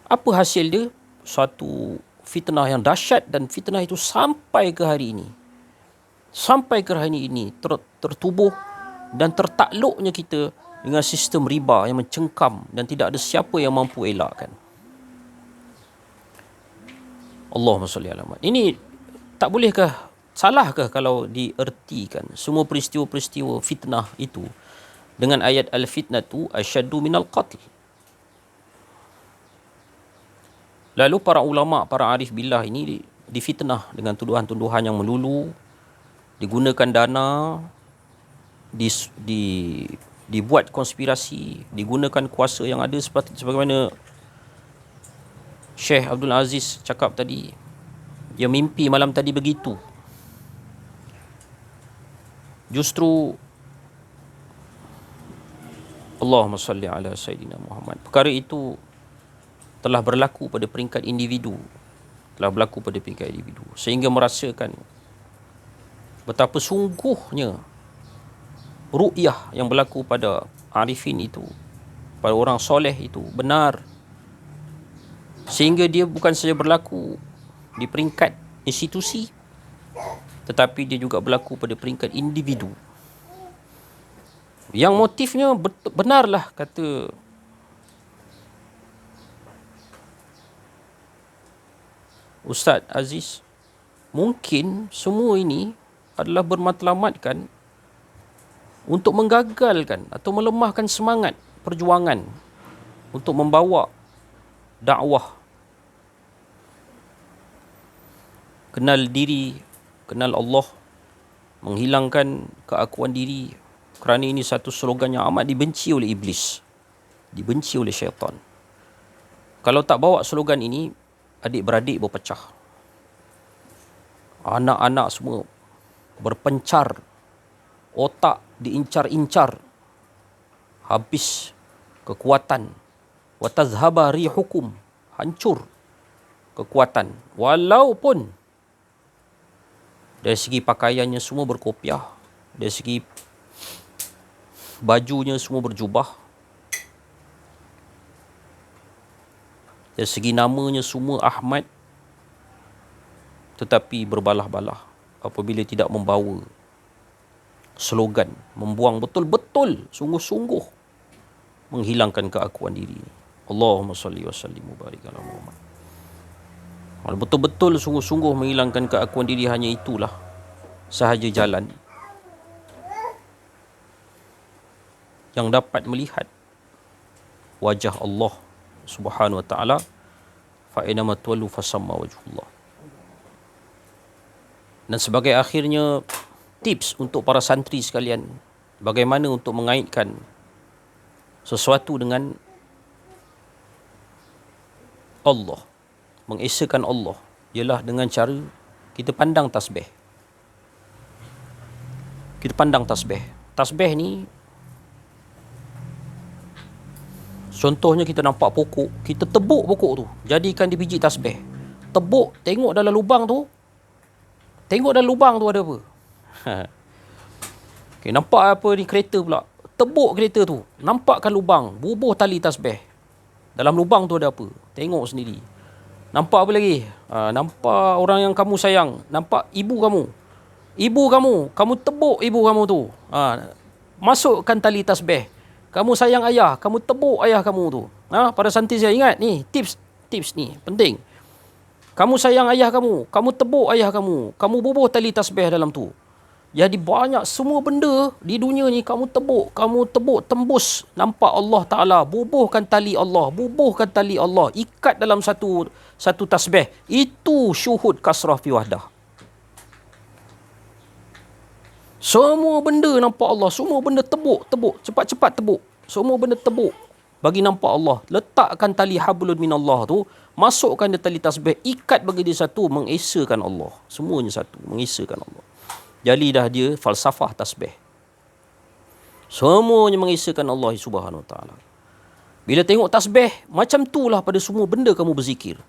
Apa hasil dia? Suatu fitnah yang dahsyat, dan fitnah itu sampai ke hari ini. Tertubuh dan tertakluknya kita dengan sistem riba yang mencengkam dan tidak ada siapa yang mampu elakkan. Allahumma salli ala Muhammad. Ini tak bolehkah, salahkah kalau diertikan semua peristiwa-peristiwa fitnah itu dengan ayat al-fitnatu asyaddu minal qatl? Lalu para ulama, para arif billah ini difitnah dengan tuduhan-tuduhan yang melulu, digunakan dana, di, di, dibuat konspirasi, digunakan kuasa yang ada seperti sebagaimana Syekh Abdul Aziz cakap tadi. Dia mimpi malam tadi begitu. Justru Allahumma salli ala Sayyidina Muhammad. Perkara itu telah berlaku pada peringkat individu. Sehingga merasakan betapa sungguhnya ru'yah yang berlaku pada arifin itu, pada orang soleh itu benar. Sehingga dia bukan saja berlaku di peringkat institusi, tetapi dia juga berlaku pada peringkat individu. Yang motifnya benarlah kata Ustaz Aziz, mungkin semua ini adalah bermatlamatkan untuk menggagalkan atau melemahkan semangat perjuangan untuk membawa dakwah kenal diri, kenal Allah, menghilangkan keakuan diri. Kerana ini satu slogan yang amat dibenci oleh iblis, dibenci oleh syaitan. Kalau tak bawa slogan ini, adik-beradik berpecah. Anak-anak semua berpencar, otak diincar-incar, habis kekuatan. Wa tazhaba rihukum, hancur kekuatan. Walaupun dari segi pakaiannya semua berkopiah, dari segi bajunya semua berjubah, dari segi namanya semua Ahmad, tetapi berbalah-balah apabila tidak membawa slogan, membuang betul-betul, sungguh-sungguh menghilangkan keakuan diri. Allahumma salli wa sallim mubarik ala Muhammad. Kalau betul-betul sungguh-sungguh menghilangkan keakuan diri, hanya itulah sahaja jalan yang dapat melihat wajah Allah Subhanahu wa taala. Fa inama tuwallu fasamma wajhullah. Dan sebagai akhirnya, tips untuk para santri sekalian, bagaimana untuk mengaitkan sesuatu dengan Allah, mengesakan Allah, ialah dengan cara kita pandang tasbih. Kita pandang tasbih. Tasbih ni, contohnya kita nampak pokok, kita tebuk pokok tu, jadikan dia biji tasbih. Tebuk, tengok dalam lubang tu, ada apa? Okay, nampak apa ni kereta pula. Tebuk kereta tu, nampakkan lubang, bubuh tali tasbih. Dalam lubang tu ada apa? Tengok sendiri. Nampak apa lagi? Nampak orang yang kamu sayang, nampak ibu kamu. Kamu tebuk ibu kamu tu. Masukkan tali tasbih. Kamu sayang ayah, kamu tebuk ayah kamu tu. Para santri saya ingat ni, tips ni penting. Kamu sayang ayah kamu tebuk ayah kamu bubuh tali tasbih dalam tu. Jadi banyak semua benda di dunia ni kamu tebuk tembus, nampak Allah Ta'ala, bubuhkan tali Allah, ikat dalam satu tasbih. Itu syuhud kasrah fi wahdah. Semua benda nampak Allah, semua benda tebuk, cepat-cepat tebuk. Semua benda tebuk bagi nampak Allah. Letakkan tali hablun minallah tu, masukkan dia tali tasbih, ikat bagi dia satu, mengesakan Allah. Semuanya satu, mengesakan Allah. Jadi dah dia falsafah tasbih. Semuanya mengesakan Allah Subhanahu Wa Taala. Bila tengok tasbih, macam itulah pada semua benda kamu berzikir.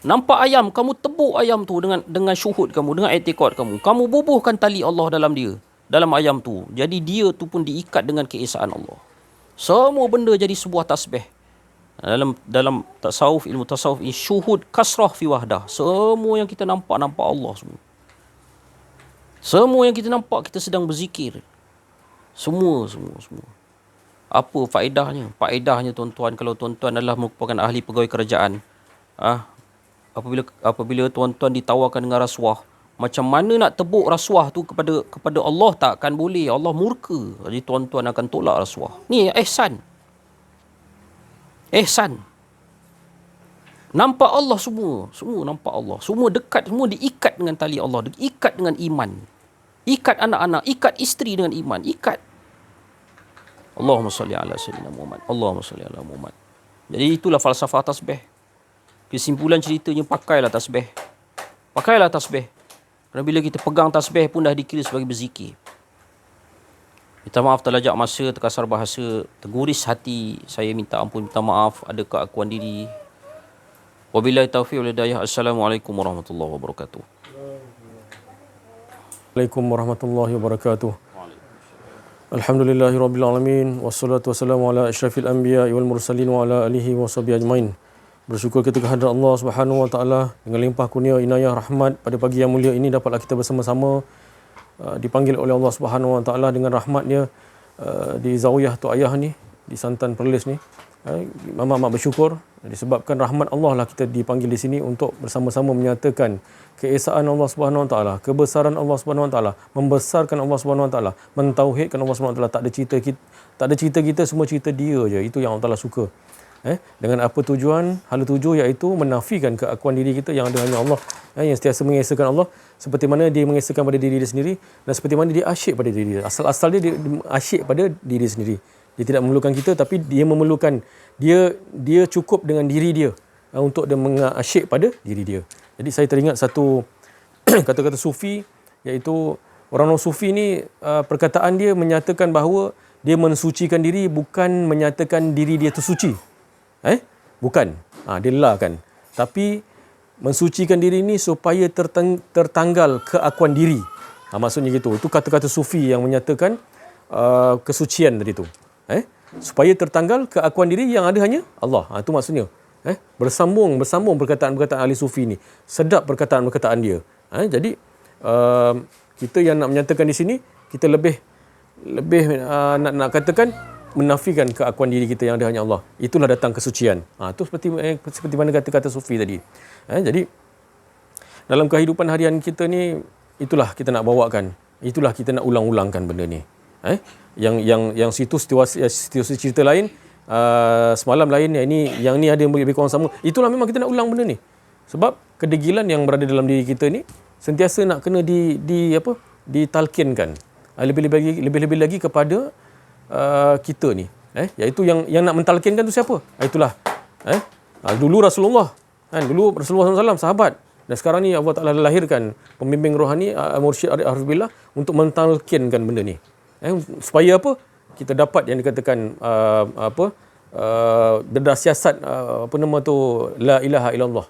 Nampak ayam, kamu tebuk ayam tu dengan syuhud kamu, dengan i'tiqad kamu. Kamu bubuhkan tali Allah dalam dia, dalam ayam tu. Jadi dia tu pun diikat dengan keesaan Allah. Semua benda jadi sebuah tasbih. Dalam tasawuf, ilmu tasawuf ini, syuhud kasrah fi wahdah. Semua yang kita nampak Allah semua. Semua yang kita nampak, kita sedang berzikir. Semua. Apa faedahnya? Faedahnya tuan-tuan, kalau tuan-tuan adalah merupakan ahli pegawai kerajaan, apabila tuan-tuan ditawarkan dengan rasuah, macam mana nak tebuk rasuah tu kepada Allah, takkan boleh. Allah murka. Jadi tuan-tuan akan tolak rasuah. Ni ihsan. Nampak Allah semua. Semua nampak Allah. Semua dekat, semua diikat dengan tali Allah. Diikat dengan iman. Ikat anak-anak, ikat isteri dengan iman. Ikat. Allahumma salli ala Sayyidina Muhammad. Allahumma salli ala Muhammad. Jadi itulah falsafah tasbih. Kesimpulan ceritanya, pakailah tasbih. Pakailah tasbih. Kerana bila kita pegang tasbih pun dah dikira sebagai berzikir. Minta maaf terlajak masa, terkasar bahasa, terguris hati. Saya minta ampun, minta maaf. Ada keakuan diri. Wabillahi taufiq wal hidayah. Assalamualaikum warahmatullahi wabarakatuh. Assalamualaikum warahmatullahi wabarakatuh. Alhamdulillahirabbil alamin wassalatu wassalamu ala asyrafil anbiya wal mursalin wa ala alihi washabihi ajmain. Bersyukur kita kehadrat Allah Subhanahu wa taala dengan limpah kurnia inayah rahmat pada pagi yang mulia ini dapatlah kita bersama-sama dipanggil oleh Allah Subhanahu wa taala dengan rahmatnya di zawiyah Tok Ayah ni, di Santan Perlis ni. Amat bersyukur disebabkan rahmat Allah lah kita dipanggil di sini untuk bersama-sama menyatakan keesaan Allah Subhanahu wa taala, kebesaran Allah Subhanahu wa taala, membesarkan Allah Subhanahu wa taala, mentauhidkan Allah Subhanahu wa taala. Tak ada cerita kita, semua cerita Dia je. Itu yang Allah Taala suka. Dengan apa tujuan? Hala tuju iaitu menafikan keakuan diri kita yang ada hanya Allah, yang sentiasa mengesahkan Allah seperti mana Dia mengesahkan pada diri Dia sendiri dan seperti mana Dia asyik pada diri Dia. Asal dia asyik pada diri sendiri. Dia tidak memerlukan kita, tapi Dia memerlukan dia cukup dengan diri Dia untuk dia mengasyik pada diri Dia. Jadi saya teringat satu kata-kata sufi, iaitu orang sufi ni perkataan dia menyatakan bahawa dia mensucikan diri bukan menyatakan diri dia tu suci. Bukan. Dia lelahkan. Tapi mensucikan diri ni supaya tertanggal keakuan diri. Maksudnya gitu. Itu kata-kata sufi yang menyatakan kesucian tadi tu. Supaya tertanggal keakuan diri yang ada hanya Allah. Itu maksudnya. Bersambung perkataan-perkataan ahli sufi ni. Sedap perkataan-perkataan dia. Jadi kita yang nak menyatakan di sini, kita lebih nak katakan menafikan keakuan diri kita yang ada hanya Allah. Itulah datang kesucian. Itu seperti mana kata-kata sufi tadi. Jadi dalam kehidupan harian kita ni, itulah kita nak bawakan. Itulah kita nak ulang-ulangkan benda ni. Yang situ situasi cerita lain, semalam lain, yang ni ada lebih kurang sama. Itulah memang kita nak ulang benda ni. Sebab kedegilan yang berada dalam diri kita ni sentiasa nak kena ditalkinkan. Lebih-lebih lagi kepada kita ni. Iaitu yang nak mentalkinkan tu siapa? Itulah. Dulu Rasulullah. Dulu Rasulullah SAW sahabat. Dan sekarang ni Allah Ta'ala lahirkan pembimbing rohani, Mursyid Arif Billah, untuk mentalkinkan benda ni. Supaya apa? Kita dapat yang dikatakan dedah siasat la ilaha illallah.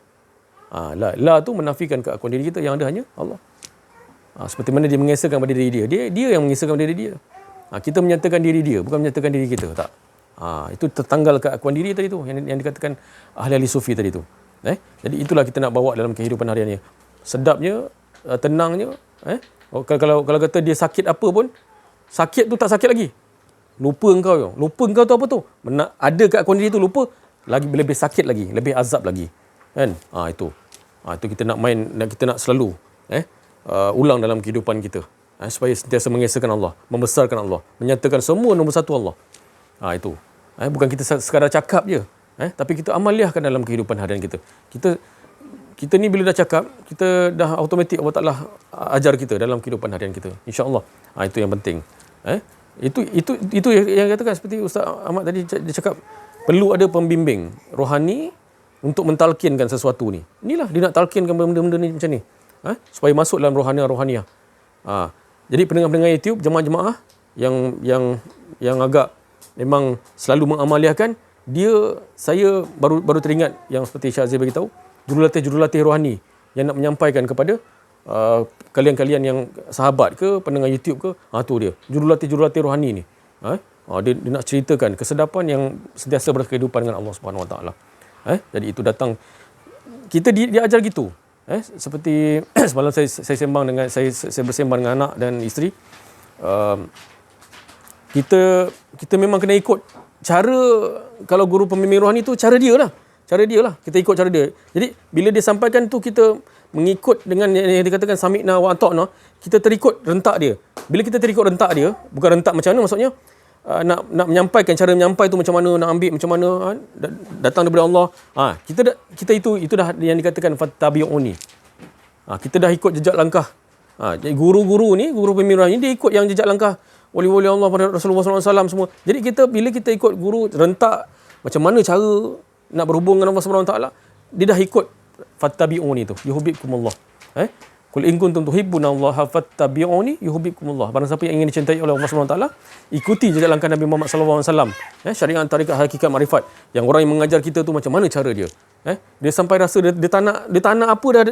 La tu menafikan keakuan diri kita yang ada hanya Allah. Seperti mana dia mengesahkan pada diri dia. Dia yang mengesahkan pada diri dia. Kita menyatakan diri dia, bukan menyatakan diri kita. Tak. Itu tertanggal keakuan diri tadi tu yang dikatakan ahli-ahli sufi tadi tu. Jadi itulah kita nak bawa dalam kehidupan harian ni. Sedapnya, tenangnya. Kalau kata dia sakit apa pun, sakit tu tak sakit lagi. Lupa engkau tu apa tu? Ada keakuan diri tu lupa, lagi lebih sakit lagi, lebih azab lagi. Kan? Itu kita nak kita nak selalu ulang dalam kehidupan kita. Supaya sentiasa mengesahkan Allah, membesarkan Allah, menyatakan semua nombor satu Allah. Itu. Bukan kita sekadar cakap je. Tapi kita amaliahkan dalam kehidupan harian kita. Kita ni bila dah cakap, kita dah automatik Allah Ta'ala ajar kita dalam kehidupan harian kita. InsyaAllah. Itu yang penting. Itu yang katakan seperti Ustaz Ahmad tadi dia cakap, perlu ada pembimbing rohani untuk mentalkinkan sesuatu ni. Inilah dia nak talkinkan benda-benda ni macam ni. Supaya masuk dalam rohaniah. Jadi pendengar-pendengar YouTube, jemaah-jemaah yang agak memang selalu mengamaliahkan, saya baru teringat yang seperti Syah Aziz beritahu, jurulatih rohani yang nak menyampaikan kepada kalian-kalian yang sahabat ke, pendengar YouTube ke, tu dia. Jurulatih rohani ni. Dia nak ceritakan kesedapan yang sentiasa berkehidupan dengan Allah Subhanahu Wa Taala. Jadi itu datang, kita diajar gitu. Seperti semalam saya sembang dengan saya bersembang dengan anak dan isteri. Kita memang kena ikut cara, kalau guru pembimbing rohani tu cara dia lah. Kita ikut cara dia. Jadi bila dia sampaikan tu, kita mengikut dengan yang dikatakan sami'na wa ata'na, kita terikut rentak dia. Bila kita terikut rentak dia, bukan rentak macam mana maksudnya, nak menyampaikan, cara menyampai tu macam mana, nak ambil macam mana, datang daripada Allah. Kita itu dah yang dikatakan fattabi'uni. Kita dah ikut jejak langkah. Jadi guru-guru ni, guru pemirah ni, dia ikut yang jejak langkah wali-wali Allah pada Rasulullah SAW semua. Jadi bila kita ikut guru rentak macam mana cara nak berhubung dengan Allah SWT, dia dah ikut fattabi'uni tu, yuhibbukumullah. Qul in kuntum tuhibbunallaha fattabi'uni yuhibbukumullah. Barang siapa yang ingin dicintai oleh Allah SWT, ikuti jejak langkah Nabi Muhammad SAW. Syariat, tarikat, hakikat, marifat. Yang orang yang mengajar kita tu macam mana cara dia. Dia sampai rasa dia tak nak apa dah.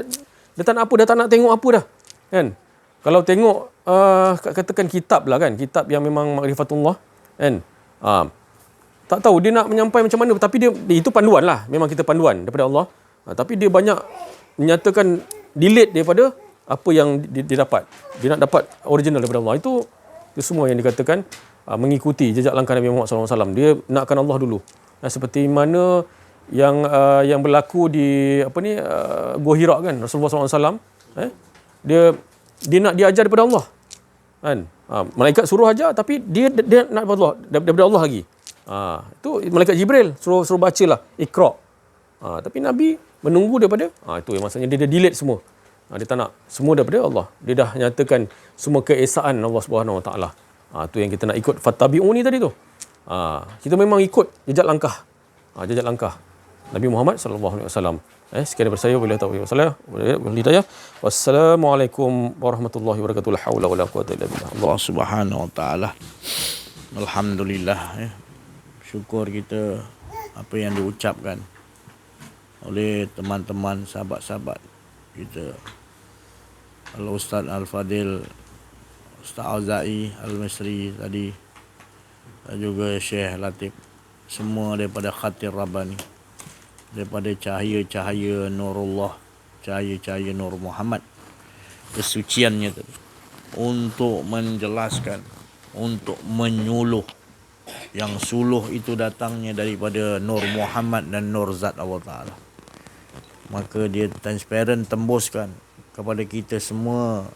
Dia tak nak apa, dah tak nak tengok apa dah. Kan? Kalau tengok katakan kitab lah kan, kitab yang memang makrifatullah kan. Tak tahu dia nak menyampai macam mana, tapi dia itu panduan lah, memang kita panduan daripada Allah. Tapi dia banyak menyatakan delete daripada apa yang dia dapat. Dia nak dapat original daripada Allah. Itu semua yang dikatakan mengikuti jejak langkah Nabi Muhammad SAW. Dia nakkan Allah dulu. Seperti mana yang berlaku di Gua Hira kan, Rasulullah SAW. Dia nak diajar daripada Allah. Kan? Malaikat suruh ajar, tapi dia nak daripada Allah lagi. Itu malaikat Jibril suruh bacalah Iqra. Tapi Nabi menunggu daripada itu yang maksudnya dia delete semua. Dia tak nak semua daripada Allah. Dia dah nyatakan semua keesaan Allah Subhanahu Wa Taala. Itu yang kita nak ikut fattabi'uni tadi tu. Kita memang ikut jejak langkah. Jejak langkah Nabi Muhammad sallallahu alaihi wasallam. Sekian daripada saya, wabillahi taufiq wal hidayah. Wassalamualaikum warahmatullahi wabarakatuh. La haula wala quwwata illa billah. Allah Subhanahu Wa Taala. Alhamdulillah. Syukur kita apa yang diucapkan oleh teman-teman sahabat-sahabat kita, Al-Ustaz Al-Fadil, Ustaz Auza'i Al-Misri tadi, dan juga Syekh Latif, semua daripada Khatir Rabbani, daripada cahaya-cahaya Nurullah, cahaya-cahaya Nur Muhammad, kesuciannya tadi, untuk menjelaskan, untuk menyuluh. Yang suluh itu datangnya daripada Nur Muhammad dan Nur Zat Allah Ta'ala. Maka dia transparent, tembuskan kepada kita semua.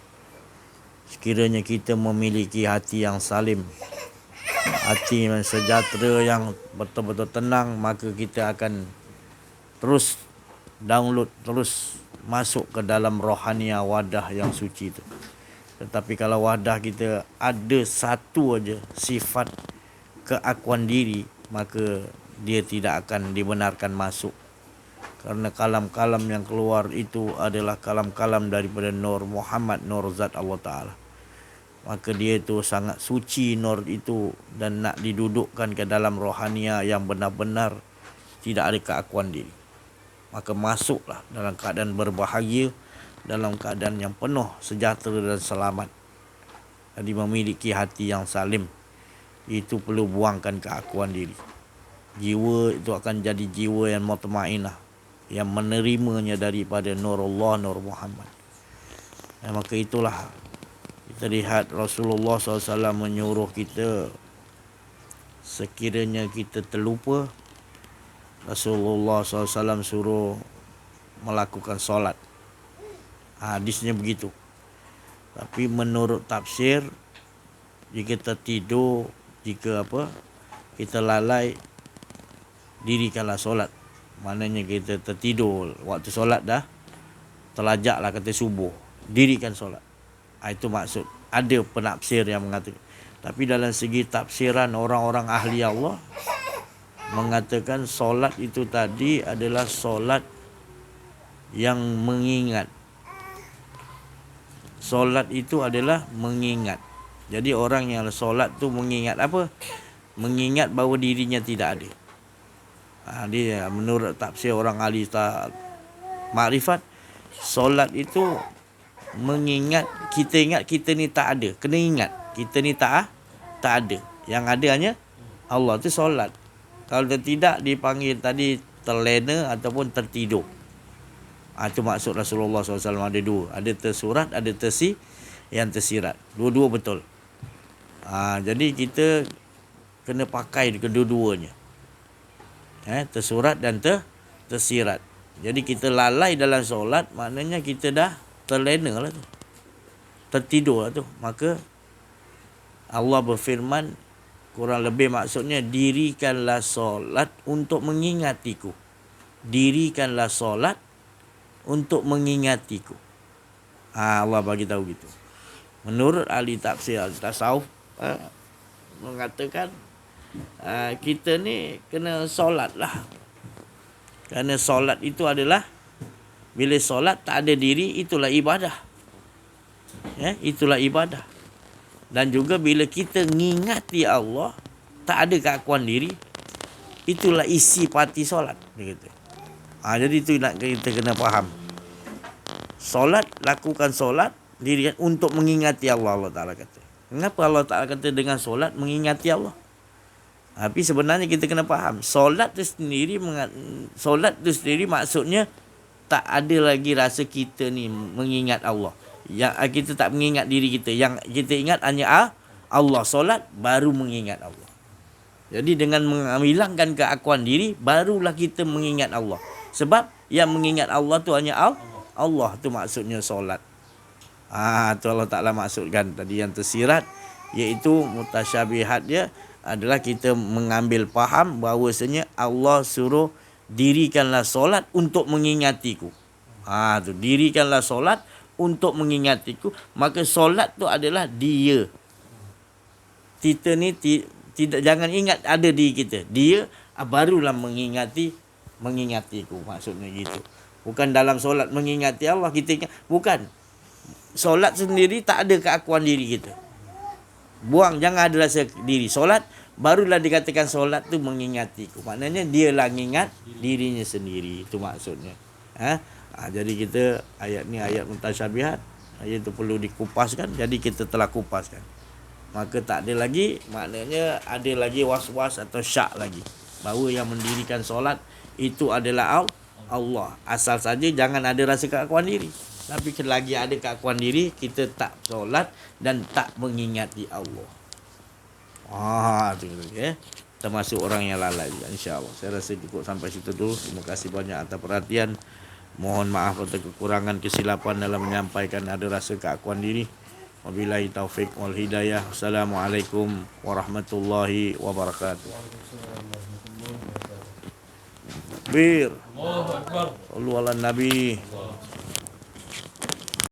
Sekiranya kita memiliki hati yang salim, hati yang sejahtera, yang betul-betul tenang, maka kita akan terus download, terus masuk ke dalam rohania wadah yang suci itu. Tetapi kalau wadah kita ada satu aja sifat keakuan diri, maka dia tidak akan dibenarkan masuk. Kerana kalam-kalam yang keluar itu adalah kalam-kalam daripada Nur Muhammad, Nur Zat Allah Ta'ala. Maka dia itu sangat suci Nur itu, dan nak didudukkan ke dalam rohania yang benar-benar tidak ada keakuan diri. Maka masuklah dalam keadaan berbahagia, dalam keadaan yang penuh sejahtera dan selamat. Jadi memiliki hati yang salim, itu perlu buangkan keakuan diri. Jiwa itu akan jadi jiwa yang mutmainah, yang menerimanya daripada Nurullah, Nur Muhammad. Maka itulah kita lihat Rasulullah SAW menyuruh kita, sekiranya kita terlupa, Rasulullah SAW suruh melakukan solat. Hadisnya begitu. Tapi menurut tafsir, jika tertidur, jika kita lalai, dirikanlah solat. Maknanya kita tertidur, waktu solat dah terlajaklah kata subuh, dirikan solat. Itu maksud. Ada penafsir yang mengatakan. Tapi dalam segi tafsiran orang-orang ahli Allah mengatakan solat itu tadi adalah solat yang mengingat. Solat itu adalah mengingat. Jadi orang yang solat tu mengingat apa? Mengingat bahawa dirinya tidak ada. Dia menurut tafsir orang ahli makrifat, solat itu mengingat, kita ni tak ada. Kena ingat kita ni tak ada. Yang ada hanya Allah. Tu solat. Kalau tidak dipanggil tadi terlena ataupun tertidur. Itu maksud Rasulullah SAW. Ada dua, ada tersurat, ada yang tersirat. Dua-dua betul. Jadi kita kena pakai kedua-duanya. Tersurat dan tersirat. Jadi kita lalai dalam solat, maknanya kita dah terlena lah tu, tertidur lah tu. Maka Allah berfirman, Kurang lebih maksudnya, dirikanlah solat untuk mengingatiku. Dirikanlah solat untuk mengingatiku. Allah bagi tahu gitu. Menurut ahli tafsir, ahli tasawuf mengatakan kita ni kena solat lah. Kerana solat itu adalah, bila solat tak ada diri, itulah ibadah. Itulah ibadah. Dan juga bila kita ngingati Allah, tak ada keakuan diri, itulah isi parti solat, dia kata. Jadi itu nak kita kena faham. Solat, lakukan solat diri untuk mengingati Allah, Allah Ta'ala kata. Kenapa Allah Ta'ala kata dengan solat mengingati Allah? Tapi sebenarnya kita kena faham, solat tu sendiri maksudnya tak ada lagi rasa kita ni mengingat Allah. Yang kita tak mengingat diri kita, yang kita ingat hanya Allah. Solat baru mengingat Allah. Jadi dengan menghilangkan keakuan diri, barulah kita mengingat Allah. Sebab yang mengingat Allah tu hanya Allah, tu maksudnya solat. Tu Allah Ta'ala maksudkan tadi yang tersirat, iaitu mutasyabihat dia adalah kita mengambil faham bahawasanya Allah suruh dirikanlah solat untuk mengingatiku. Tu dirikanlah solat untuk mengingatiku. Maka solat tu adalah dia. Kita ni tidak, jangan ingat ada diri kita. Dia barulah mengingatiku, maksudnya gitu. Bukan dalam solat mengingati Allah kita ingat. Bukan. Solat sendiri tak ada keakuan diri kita. Buang, jangan ada rasa diri. Solat barulah dikatakan solat tu mengingatiku. Maknanya dialah mengingat dirinya sendiri. Itu maksudnya. Jadi kita ayat ni ayat mutasyabihat. Ayat itu perlu dikupaskan. Jadi kita telah kupaskan. Maka tak ada lagi, maknanya ada lagi was-was atau syak lagi, bahawa yang mendirikan solat itu adalah Allah. Asal saja jangan ada rasa keakuan diri. Tapi lagi ada keakuan diri, kita tak solat dan tak mengingati Allah. Itu ya. Termasuk orang yang lalai, insya-Allah. Saya rasa cukup sampai situ dulu. Terima kasih banyak atas perhatian. Mohon maaf atas kekurangan kesilapan dalam menyampaikan ada rasa keakuan diri. Wabillahi taufik wal hidayah. Assalamualaikum warahmatullahi wabarakatuh. Bir. Allahu Akbar. Sallu ala Nabi.